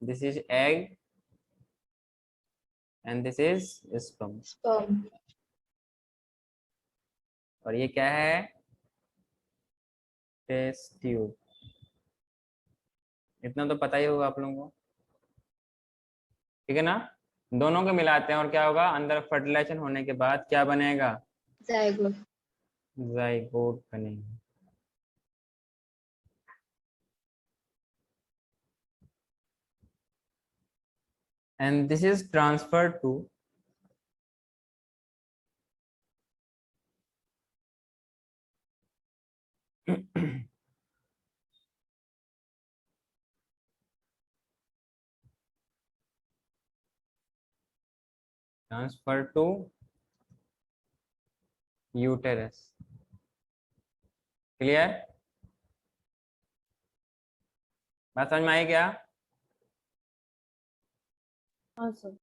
This is egg and this is sperm. Sperm. और ये क्या है? Test tube. इतना तो पता ही होगा आप लोगों को, ठीक है ना? दोनों को मिलाते हैं और क्या होगा? अंदर फर्टिलाइजेशन होने के बाद क्या बनेगा? जाइगोट। जाइगोट बनेगा। and this is transferred to transferred to uterus। Clear? बात समझ में आई क्या? हाँ सर।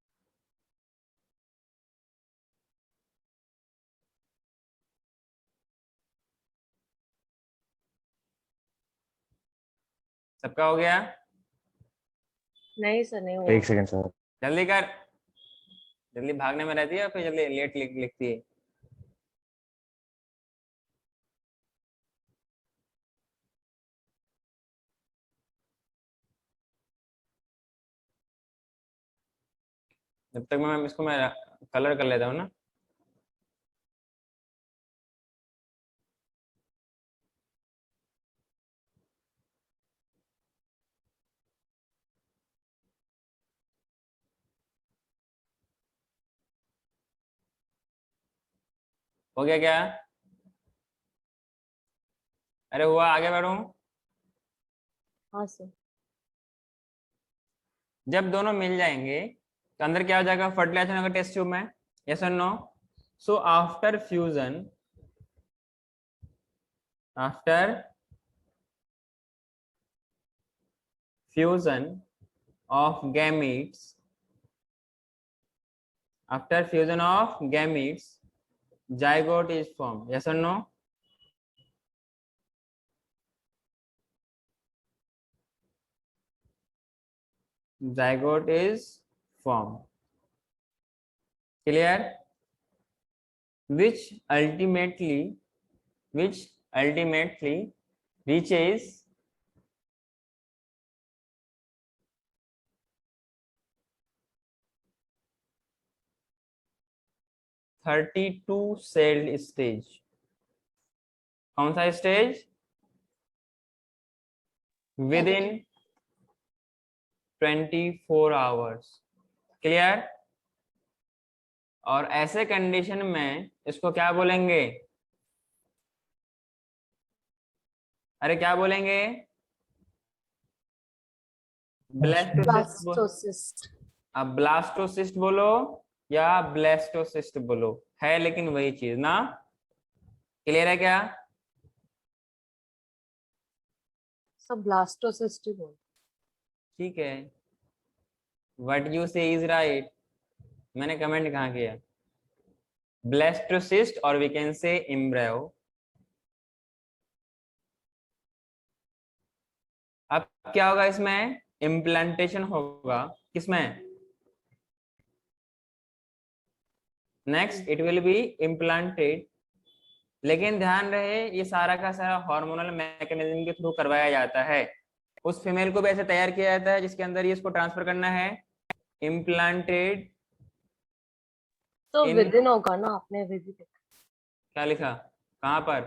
सबका हो गया? नहीं सर, नहीं हुआ। एक सेकंड सर। जल्दी कर, जल्दी भागने में रहती है और फिर जल्दी लेट लिखती है। जब तक मैं इसको मैं कलर कर लेता हूँ ना। हो गया क्या? अरे हुआ, आगे बढ़ो। हाँ सर। जब दोनों मिल जाएंगे तो अंदर क्या हो जाएगा? फर्टिलाइजेशन होगा टेस्ट ट्यूब में। यस और no? So after fusion, after fusion of gametes, after fusion of gametes zygote is formed। yes or no? Zygote is formed। clear? which ultimately which ultimately reaches 32 sailed stage. कौन सा stage? With in 24 hours. Clear? और ऐसे condition में इसको क्या बोलेंगे? अरे क्या बोलेंगे? ब्लास्टोसिस्ट। ब्लास्टोसिस्ट। अब ब्लास्टोसिस्ट बोलो या ब्लास्टोसिस्ट बोलो, है लेकिन वही चीज ना। क्लियर है क्या? सब ब्लास्टोसिस्ट ही बोल। ठीक है, व्हाट यू से इज राइट। मैंने कमेंट कहाँ किया? ब्लास्टोसिस्ट और वी कैन से एम्ब्रायो। अब क्या होगा इसमें? इम्प्लांटेशन होगा। किसमें? Next it will be implanted. लेकिन ध्यान रहे ये सारा का सारा हार्मोनल मैकेनिज्म के थ्रू करवाया जाता है। उस फीमेल को भी ऐसे तैयार किया जाता है जिसके अंदर ये इसको ट्रांसफर करना है। इम्प्लांटेड तो इन, विद इन होगा ना, आपने अभी भी देखा। क्या लिखा? कहाँ पर?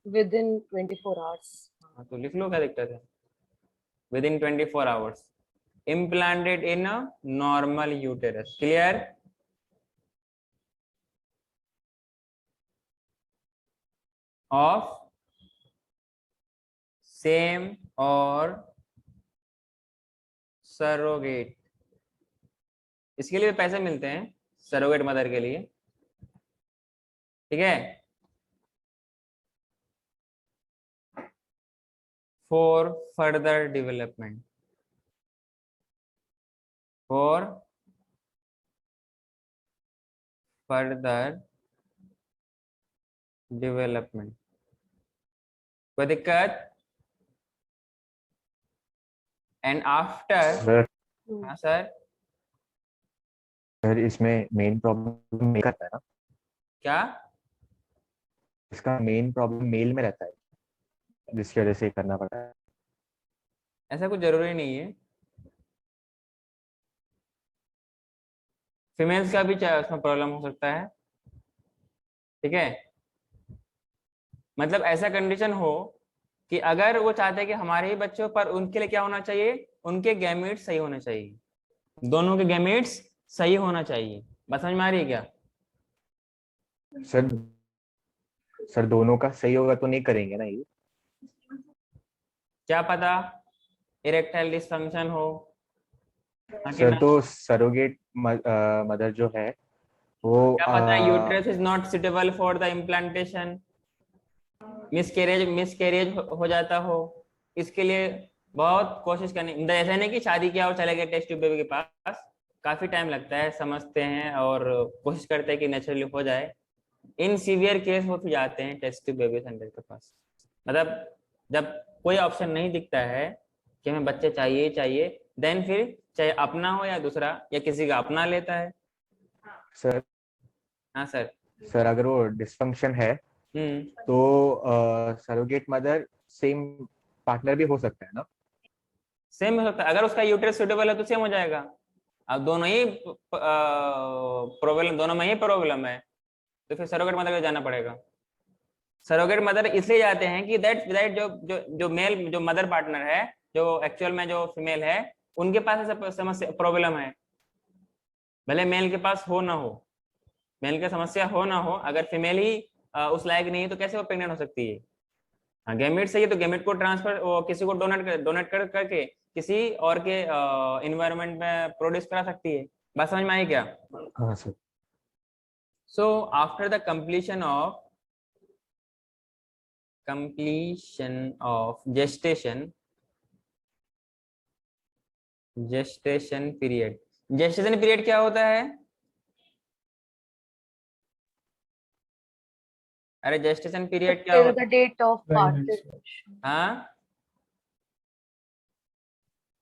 With in 24 hours. हाँ तो लिख लो, क्या दिक्कत है? With in 24 hours implanted in a normal uterus. Clear? Of same और सरोगेट। इसके लिए पैसे मिलते हैं सरोगेट मदर के लिए। ठीक है? For further development, for further development. कोई दिक्कत? And after. सर हाँ सर। सर इसमें मेन प्रॉब्लम मेल करता है ना, क्या? इसका मेन प्रॉब्लम मेल में रहता है जिसकी वजह से करना पड़ता है। ऐसा कुछ जरूरी नहीं है, फीमेल्स का भी उसमें प्रॉब्लम हो सकता है। ठीक है? मतलब ऐसा कंडीशन हो कि अगर वो चाहते हैं कि हमारे ही बच्चों पर, उनके लिए क्या होना चाहिए? उनके गैमेट्स सही होने चाहिए, दोनों के गैमेट्स सही होना चाहिए। बात समझ में आ रही है क्या? सर सर दोनों का सही होगा तो नहीं करेंगे ना ये। क्या पता इरेक्टाइल डिसफंक्शन हो। हाँ कि सर ना? तो सरोगेट मदर जो है वो क्या पता uterus is not suitable for the implantation, miscarriage हो जाता हो। इसके लिए बहुत कोशिश करनी, मतलब ऐसा नहीं कि शादी किया और चले गए टेस्ट ट्यूब बेबी के पास। काफी टाइम लगता है, समझते हैं और कोशिश करते हैं कि नेचुरली हो जाए। इन सीवियर केस हो तो जाते हैं टेस्ट ट्यूब बेबी सेंटर के पास। मतलब जब कोई ऑप्शन नहीं दिखता है कि हमें बच्चे चाहिए चाहिए, देन फिर चाहे अपना हो या दूसरा या किसी का अपना लेता है। सर हाँ सर। सर अगर वो डिसफंक्शन है तो सरोगेट मदर सेम पार्टनर भी हो सकता है ना। सेम हो सकता है, अगर उसका यूट्रस सुटेबल है तो सेम हो जाएगा। अब दोनों ही प्रॉब्लम, दोनों में ही प्रॉब्लम है तो फिर सरोगेट मदर को जाना पड़ेगा। सरोगेट मदर इसलिए जाते हैं कि दैट दैट जो जो जो मेल, जो मदर पार्टनर है, जो एक्चुअल में जो फीमेल है, उनके पास ऐसा समस्या प्रॉब्लम है। भले मेल के पास हो ना हो, मेल की समस्या हो ना हो, अगर फीमेल ही उस लायक नहीं है तो कैसे वो प्रेग्नेंट हो सकती है? हाँ गैमेट सही है तो गैमेट को ट्रांसफर, किसी को डोनेट कर करके किसी और के इन्वायरमेंट में प्रोड्यूस करा सकती है। बात समझ में आई क्या? हाँ sir. So after the completion of gestation period। gestation period क्या होता है? अरे gestation period क्या Till होता the है? date of Pregnancy। parturition। हाँ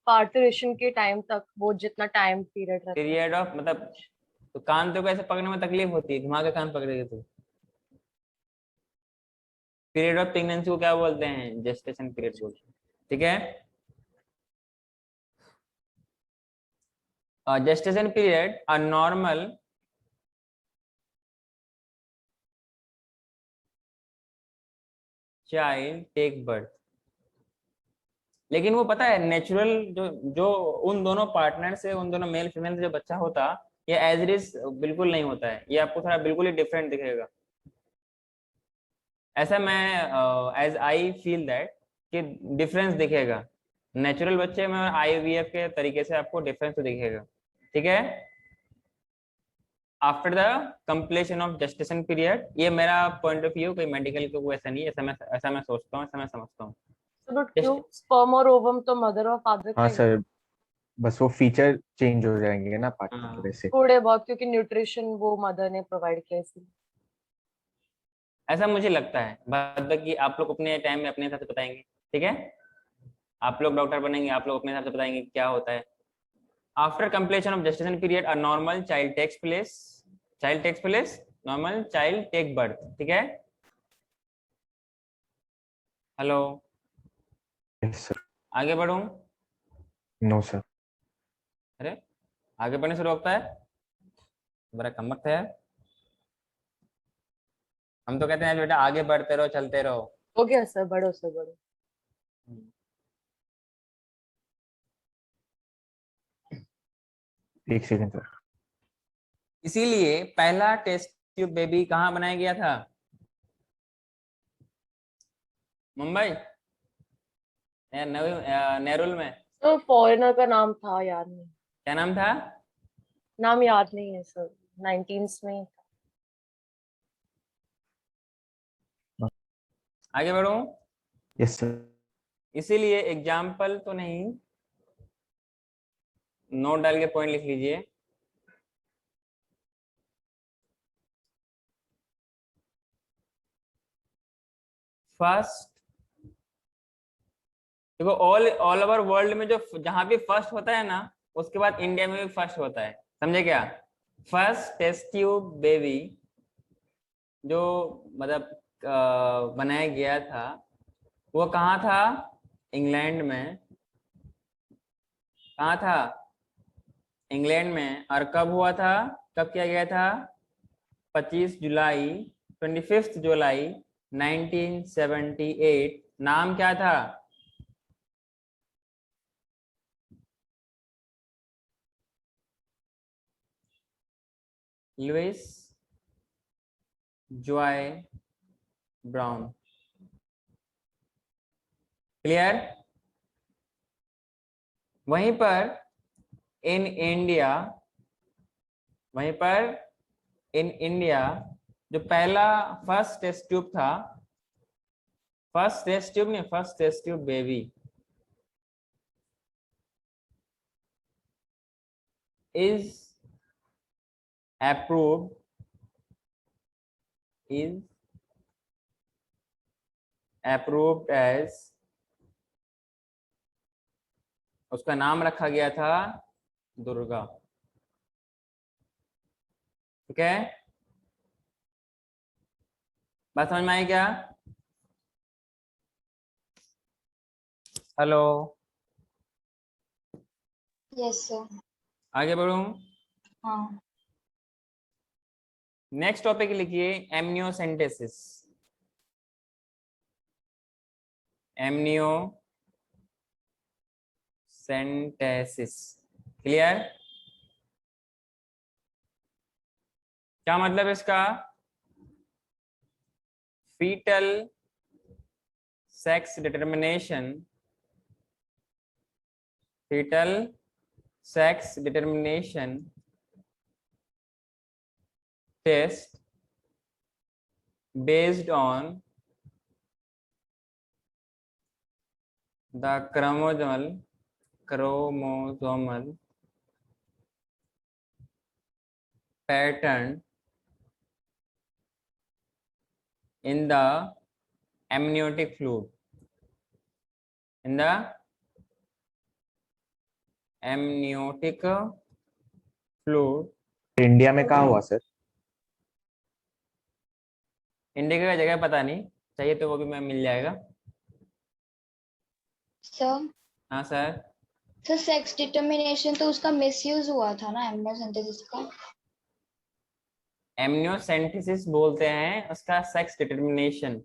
पार्टुरेशन के टाइम तक वो जितना टाइम पीरियड रहता है। पीरियड ऑफ, मतलब तो कान तो कैसे पकड़ने में तकलीफ होती है, घुमा के कान पकड़ेगी तो। पीरियड ऑफ प्रेगनेंसी को क्या बोलते हैं? जेस्टेशन पीरियड बोलते हैं। ठीक है? gestation period, a normal child take birth. लेकिन वो पता है नेचुरल जो जो उन दोनों पार्टनर से, उन दोनों मेल फीमेल से जो बच्चा होता, ये एज इट इज बिल्कुल नहीं होता है, ये आपको थोड़ा बिल्कुल ही डिफरेंट दिखेगा। ऐसा मैं एज आई फील दैट कि डिफरेंस दिखेगा नेचुरल बच्चे में और आईवीएफ के तरीके से, आपको डिफरेंस तो दिखेगा। ठीक है, after the completion of gestation period, ये मेरा पॉइंट ऑफ व्यू, कोई मेडिकल का कोई ऐसा नहीं है, ऐसा मैं सोचता हूँ, ऐसा मैं समझता हूँ। बट क्यों स्पर्म और ओवम तो मदर और फादर का हाँ ही सर, बस वो फीचर चेंज हो जाएंगे ना पार्टनर की वजह से। थोड़े बहुत, क्योंकि न्यूट्रिशन वो मदर ने प्रोवाइड किया इसलिए। ऐसा मुझे लगता है, बाकी आप लोग अपने टाइम में अपने हिसाब से बताएंगे। ठीक है, आप लोग डॉक्टर बनेंगे, आप लोग अपने हिसाब से बताएंगे क्या होता है। After completion of gestation period a normal child takes place, normal child take birth. ठीक है, हेलो, यस सर। आगे बढ़ूं? No sir. अरे आगे बढ़ने से रोकता है, बड़ा कमबख्त है। हम तो कहते हैं बेटा आगे बढ़ते रहो, चलते रहो। हो गया सर, बढ़ो सर बढ़ो। एक सेकंड सर। इसीलिए पहला टेस्ट ट्यूब बेबी कहाँ बनाया गया था? मुंबई या नेरुल में? तो फॉरेनर का नाम था, याद नहीं, क्या नाम था? नाम याद नहीं है सर, 19s में ही था। आगे बढ़ूं? Yes sir. इसीलिए एग्जाम्पल तो नहीं, नोट डाल के पॉइंट लिख लीजिए। फर्स्ट, देखो ऑल ओवर वर्ल्ड में जो जहां भी फर्स्ट होता है ना, उसके बाद इंडिया में भी फर्स्ट होता है, समझे क्या? फर्स्ट टेस्ट ट्यूब बेबी जो मतलब बनाया गया था, वो कहाँ था? इंग्लैंड में। कहाँ था? इंग्लैंड में। और कब हुआ था, कब किया गया था? 25 जुलाई 25 जुलाई 1978। नाम क्या था? Louise Joy Brown. क्लियर? वहीं पर इन इंडिया, जो पहला फर्स्ट टेस्ट ट्यूब था, फर्स्ट टेस्ट ट्यूब नहीं, first test tube baby is approved as, उसका नाम रखा गया था दुर्गा। ठीक है, बात समझ में आई क्या? Hello, yes sir. आगे बढ़ूं? हाँ। नेक्स्ट टॉपिक लिखिए, एमनियोसेंटेसिस। Amniocentesis, clear? क्या मतलब इसका? Foetal sex determination, test based on the chromosomal pattern in the amniotic fluid, India में कहाँ हुआ सर? इंडिया का जगह पता नहीं, चाहिए तो वो भी मैं मिल जाएगा। सर हाँ सर। सर सेक्स डिटर्मिनेशन तो उसका मिसयूज हुआ था ना एमनियोसेंटेसिस का। एमनियोसेंटेसिस बोलते हैं उसका सेक्स डिटर्मिनेशन।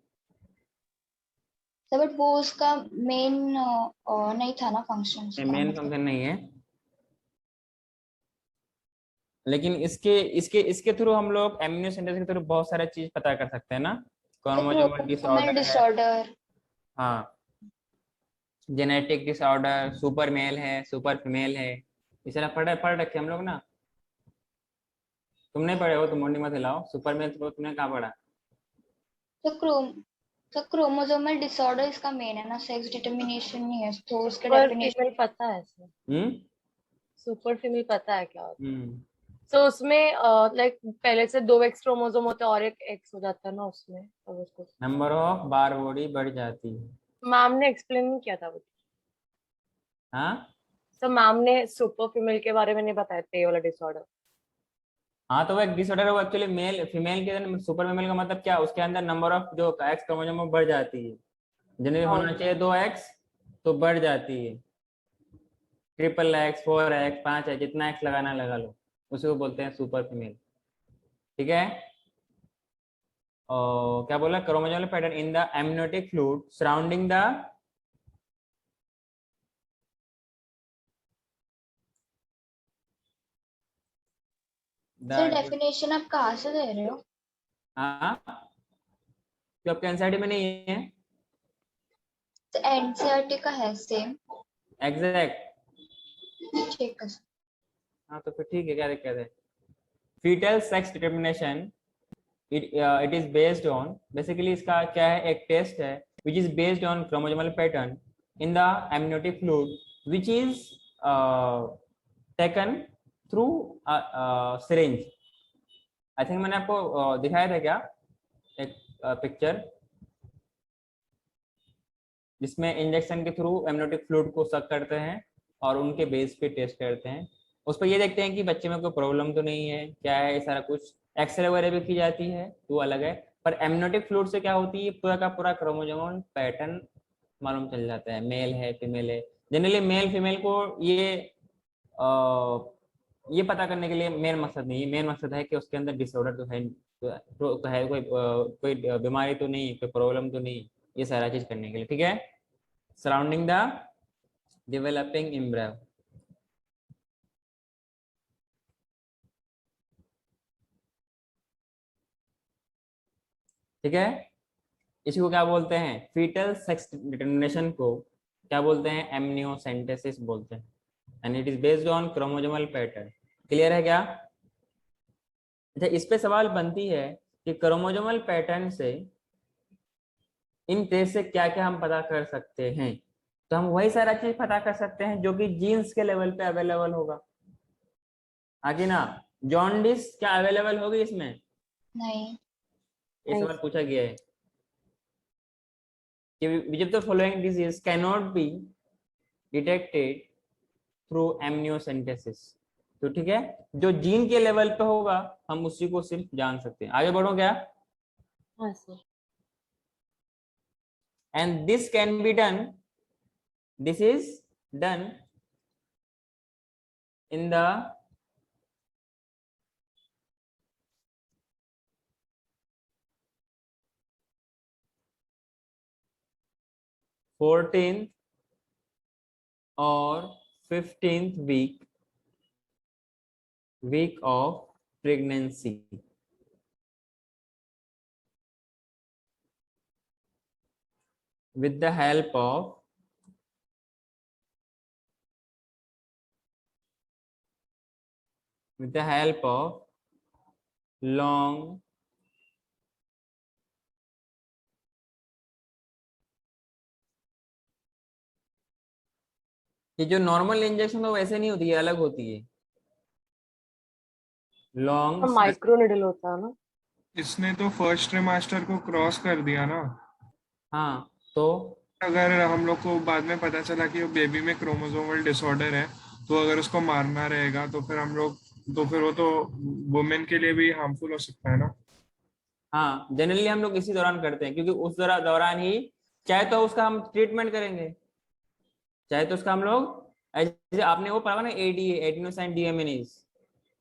सर बट वो उसका मेन नहीं था ना फंक्शन। मेन फंक्शन नहीं है, लेकिन इसके इसके इसके थ्रू हम लोग एमिनो सिंथेसिस के थ्रू बहुत सारा चीज पता कर सकते हैं ना। क्रोमोसोमल डिसऑर्डर है, डिसऑर्डर। हाँ, जेनेटिक डिसऑर्डर, सुपर मेल है, सुपर फीमेल है, इस तरह पढ़ रखे हम लोग ना। तुम नहीं पढ़े हो, तुम मुंडी मत हिलाओ, सुपर मेल तो तुमने कहाँ पढ़ा? तो क्रोमोसोमल डिसऑर्डर इसका मेन है ना, सेक्स डिटर्मिनेशन नहीं है तो उसके सुपर डेफिनेशन। फीमेल पता है सर, हम्म सुपर फीमेल पता है क्या होता है? हम्म तो उसमें लाइक पहले से 2 एक्स क्रोमोसोम होते हैं और एक एक्स हो जाता है ना उसमें, तब उसको नंबर ऑफ बार बॉडी बढ़ जाती है। मैम ने एक्सप्लेन नहीं किया था वो। हाँ सर मैम ने सुपर फीमेल के बारे में नहीं बताया था ये वाला डिसऑर्डर। हाँ, तो वो एक डिसऑर्डर है, वो एक्चुअली मेल फीमेल के अंदर, सुपर फीमेल का मतलब क्या, उसके अंदर नंबर ऑफ जो एक्स क्रोमोसोम वो बढ़ जाती है। जनरली होना चाहिए 2x, तो बढ़ जाती है, ट्रिपल एक्स, 4x, 5x, जितना एक्स लगाना लगा लो, उसी को बोलते हैं सुपर फीमेल। ठीक है। और क्या बोला, chromosomal pattern in the amniotic fluid surrounding the sir definition आप कहाँ से दे रहे हो? हाँ, जो आपके एनसीईआरटी में नहीं है? तो एनसीईआरटी का है सेम। एग्जैक्ट। ठीक है सर। हाँ तो फिर ठीक है, क्या दिक्कत है? Foetal sex determination, it is based on, basically इसका क्या है, एक टेस्ट है which is based on chromosomal pattern in the amniotic fluid which is taken through syringe. I think मैंने आपको दिखाया था क्या, एक पिक्चर जिसमें इंजेक्शन के थ्रू एमनियोटिक फ्लूइड को सक करते हैं और उनके बेस पे टेस्ट करते हैं। उस पर ये देखते हैं कि बच्चे में कोई प्रॉब्लम तो नहीं है, क्या है, ये सारा कुछ। एक्सरे वगैरह भी की जाती है, वो अलग है। पर एमनियोटिक फ्लूइड से क्या होती है, पूरा का पूरा क्रोमोसोमल पैटर्न मालूम चल जाता है, मेल है फीमेल है। जनरली मेल फीमेल को ये पता करने के लिए मेन मकसद नहीं है, मेन मकसद है कि उसके अंदर डिसऑर्डर तो है, तो है कोई बीमारी तो नहीं, कोई प्रॉब्लम तो नहीं, ये सारा चीज करने के लिए। ठीक है, सराउंडिंग द डेवलपिंग एम्ब्रियो। ठीक है, इसी को क्या बोलते हैं, फीटल सेक्स डिटर्मिनेशन को क्या बोलते हैं, एमनियोसेंटेसिस बोलते हैं, and it is based on chromosomal pattern. Clear है क्या? अच्छा, इस पे सवाल बनती है कि क्रोमोसोमल पैटर्न से इन टेस्ट से क्या क्या हम पता कर सकते हैं। तो हम वही सारा चीज पता कर सकते हैं जो कि जीन्स के लेवल पे अवेलेबल होगा। आगे ना, जॉन्डिस क्या अवेलेबल होगी इसमें? नहीं। ये सवाल पूछा गया है कि which of the following disease cannot be detected through amniocentesis। तो ठीक है, जो जीन के लेवल पे होगा हम उसी को सिर्फ जान सकते हैं। आगे बढ़ो क्या? हाँ sir. And this can be done, this is done in the fourteenth और 15th week of pregnancy with the help of long ये जो नॉर्मल इंजेक्शन तो वैसे नहीं होती है, अलग होती है, लॉन्ग। माइक्रो निडल होता है ना। इसने तो फर्स्ट ट्रिमेस्टर को क्रॉस कर दिया ना। हाँ, तो अगर हम लोग को बाद में पता चला कि वो बेबी में क्रोमोसोमल डिसऑर्डर है, तो अगर उसको मारना रहेगा तो फिर हम लोग, तो फिर वो तो वुमेन के लिए भी हार्मफुल हो सकता है ना। हाँ, जनरली हम लोग इसी दौरान करते हैं, क्योंकि उस दौरान ही चाहे तो उसका हम ट्रीटमेंट करेंगे, चाहे तो उसका हम लोग ऐसे, आपने वो पढ़ा ना, एडीए, एडिनोसाइन डीएमिनेज,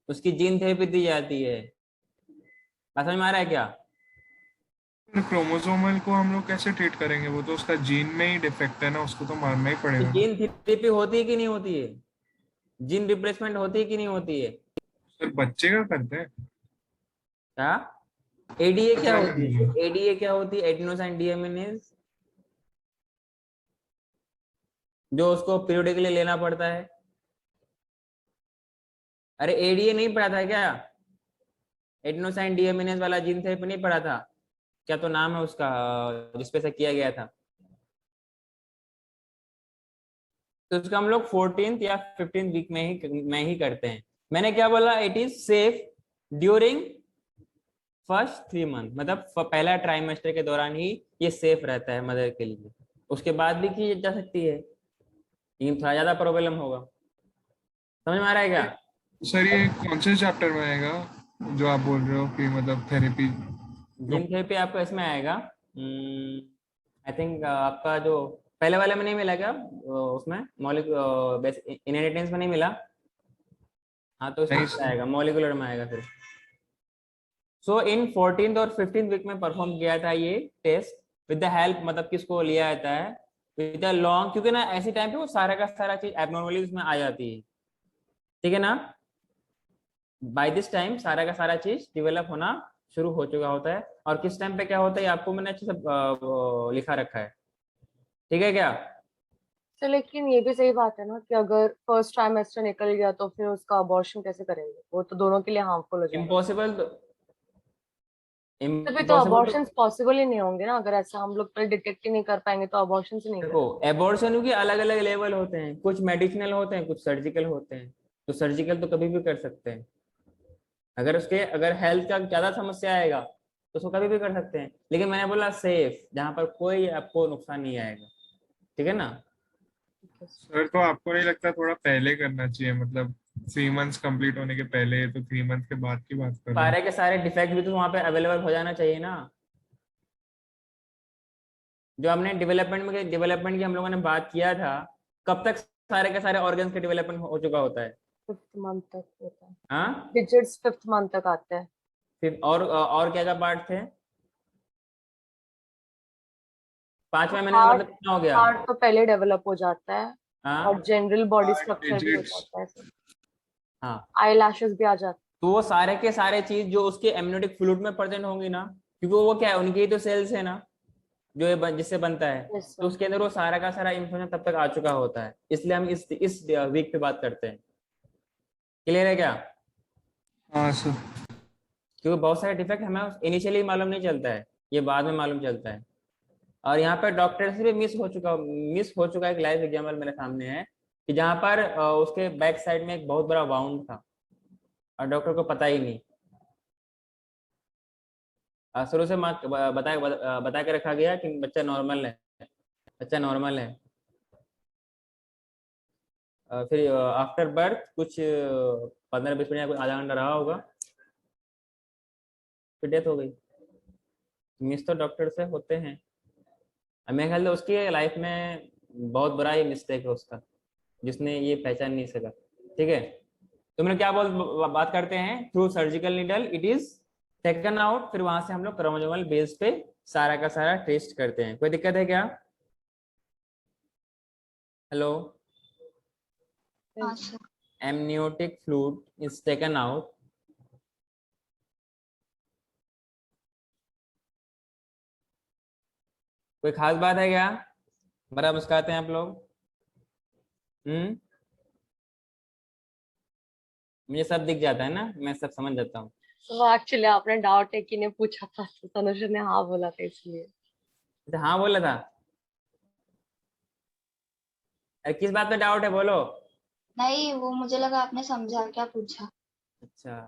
उसकी जीन थेरेपी दी जाती है। बात समझ में आ रहा है क्या? क्रोमोसोमल को हम लोग कैसे ट्रीट करेंगे? वो तो उसका जीन में ही डिफेक्ट है ना, उसको तो मारना ही पड़ेगा। जीन थेरेपी होती है कि नहीं होती है? जीन रिप्लेसमेंट होती है कि नहीं होती है? सर बच्चे का करते हैं। क्या एडीए क्या पता होती नहीं। है? एडीए क्या होती है? एडिनोसाइन डीएमिनेज, जो उसको पीरियोडिकली लेना पड़ता है। अरे एडीए नहीं पढ़ा था क्या? एडिनोसाइन डीएमिनेज वाला जीन थेरेपी नहीं पढ़ा था क्या? तो नाम है उसका जिसपे से किया गया था। तो उसका हम लोग 14th या 15th वीक में ही करते हैं। मैंने क्या बोला? It is safe during first 3 month, मतलब पहला ट्राइमेस्टर के दौरान ही ये सेफ रहता है मदर के लिए। उसके बाद भी की जा सकती है, लेकिन थोड़ा ज्यादा प्रॉब्लम होगा। समझ में आ रहा है क्या? सर ये कौन से चैप्टर में आएगा जो आप बोल रहे हो कि मतलब थेरेपी? जीन थेरेपी आपको इसमें आएगा। आई थिंक आपका जो पहले वाले में नहीं मिला क्या? उसमें मॉलिक्यूलर इनहेरिटेंस में नहीं मिला? हाँ तो नहीं इसमें सर। आएगा, मॉलिक्यूलर में आएगा फिर। सो इन 14th और 15th वीक में परफॉर्म किया था ये टेस्ट विद द हेल्प, मतलब किसको लिया जाता है विद द लॉन्ग, क्योंकि ना ऐसी टाइम पे वो सारा का सारा चीज एबनॉर्मली उसमें आ जाती है, ठीक है ना? बाय दिस टाइम सारा का सारा चीज डेवलप होना शुरू हो चुका होता है। और किस टाइम पे क्या होता है आपको मैंने अच्छे से लिखा रखा है, ठीक है क्या? तो लेकिन ये भी सही बात है ना कि अगर फर्स्ट ट्राइमेस्टर निकल गया तो फिर उसका अबॉर्शन कैसे करेंगे? वो तो दोनों के लिए हार्मफुल हो जाएगा। इम्पॉसिबल तो फिर तो इम्पॉसिबल अबॉर्शंस पॉसिबल ही नहीं होंगे ना, अगर ऐसा हम लोग पहले डिटेक्ट ही नहीं कर पाएंगे तो अबॉर्शंस ही नहीं देखो करेंगे। एबॉर्शन के अलग अलग लेवल होते हैं, कुछ मेडिसिनल होते हैं, कुछ सर्जिकल होते हैं। तो सर्जिकल तो कभी भी कर सकते हैं, अगर हेल्थ का ज्यादा समस्या आएगा तो उसको कभी भी कर सकते हैं। लेकिन मैंने बोला सेफ, जहां पर कोई आपको नुकसान नहीं आएगा, ठीक है ना? सर तो आपको नहीं लगता थोड़ा पहले करना चाहिए, मतलब 3 मंथ्स कंप्लीट होने के पहले? तो 3 मंथ के बाद की बात कर रहे हैं। सारे के सारे डिफेक्ट भी तो वहां पे अवेलेबल हो जाना चाहिए ना। जो हमने डेवलपमेंट की हम लोगों ने बात किया था, कब तक सारे के सारे ऑर्गन्स के डेवलपमेंट हो चुका होता है? 5th मंथ तक होता है, हाँ डिजिट्स 5th मंथ तक आते हैं। फिर और क्या क्या पार्ट थे? 5वें महीने का हार्ट मतलब कितना हो गया? हार्ट तो पहले डेवलप हो जाता है और हाँ जनरल बॉडी हार्ट स्ट्रक्चर भी हो डिजिट्स। जाता है, हाँ। आई लैशेस भी आ जाते तो वो सारे के सारे चीज जो उसके एमनियोटिक फ्लूइड में प्रेजेंट होंगी ना, क्योंकि वो क्या है, उनकी ही तो सेल्स है ना जो जिससे बनता है। हैं। Yes, तो sir. उसके अंदर वो सारा का सारा इंफॉर्मेशन तब तक आ चुका होता है, इसलिए हम इस वीक पे बात करते हैं। क्लियर है क्या? हाँ सर। क्योंकि बहुत सारे डिफेक्ट हमें इनिशियली मालूम नहीं चलता है, ये बाद में मालूम चलता है। और यहाँ पर डॉक्टर से भी मिस हो चुका एक लाइव एग्जाम्पल मेरे सामने है कि जहाँ पर उसके बैक साइड में एक बहुत बड़ा वाउंड था और डॉक्टर को पता ही नहीं। शुरू से बता के रखा गया कि बच्चा नॉर्मल है, बच्चा नॉर्मल है। फिर आफ्टर बर्थ कुछ 15-20 मिनट या कुछ आधा घंटा रहा होगा, फिर डेथ हो गई। मिस तो डॉक्टर से होते हैं। मेरे ख्याल से उसकी लाइफ में बहुत बड़ा ये मिस्टेक है उसका, जिसने ये पहचान नहीं सका, ठीक है? तो मैंने क्या बात करते हैं, through surgical needle it is taken out, फिर वहां से हम लोग क्रोमोसोमल बेस पे सारा का सारा टेस्ट करते हैं। कोई दिक्कत है क्या? हेलो? हाँ sir. amniotic fluid is taken out, कोई खास बात है क्या? बड़ा मुस्कुराते हैं आप लोग। मुझे सब दिख जाता है ना, मैं सब समझ जाता हूँ। वो एक्चुअली आपने डाउट है कि ने पूछा था तो तनुज ने हाँ बोला था इसलिए। अच्छा हाँ बोला था? अरे किस बात पे डाउट है बोलो। नहीं, वो मुझे लगा आपने समझा क्या पूछा। अच्छा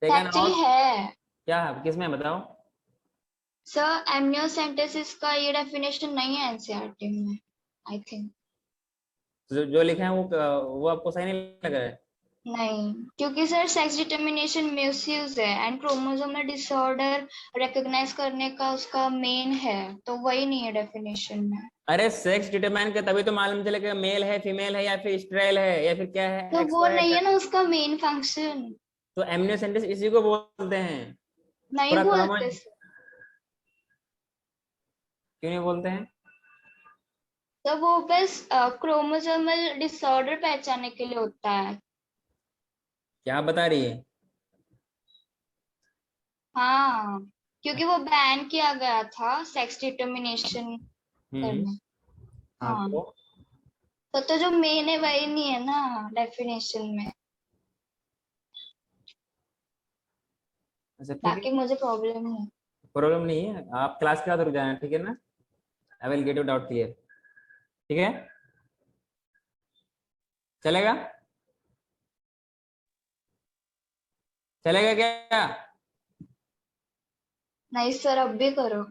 टेकन एक्चुअली आउट, है क्या किस में बताओ? सर, एमनियोसेंटेसिस का ये डेफिनेशन नहीं है एनसीईआरटी में, आई थिंक। जो लिखा है वो आपको सही नहीं लग रहा है? नहीं, क्योंकि सर सेक्स डिटर्मिनेशन मिसयूज है एंड क्रोमोसोमल डिसऑर्डर रिकॉग्नाइज करने का उसका मेन है, तो वही नहीं है डेफिनेशन में। अरे सेक्स डिटरमाइन के तभी तो मालूम चलेगा मेल है फीमेल है या फिर स्टेराइल है या फिर क्या है, तो एक्स वो वाई नहीं का। है ना उसका मेन फंक्शन। तो एमनियोसेंटेसिस इसी को बोलते हैं। नहीं पूरा क्रोमो बोलते सर। क्यों नहीं बोलते हैं? तो वो बस क्रोमोसोमल डिसऑर्डर पहचानने के लिए होता है। क्या बता रही है? हाँ, क्योंकि वो बैन किया गया था सेक्स डिटर्मिनेशन करना। हाँ हाँ, तो जो मेन है वही नहीं है ना डेफिनेशन में। अच्छा ठीक है, बाकी मुझे प्रॉब्लम नहीं। प्रॉब्लम नहीं है, आप क्लास के बाद रुक जाना, ठीक है ना? I will get you doubt clear, ठीक है? चलेगा? चलेगा क्या? नहीं सर, अब भी करो।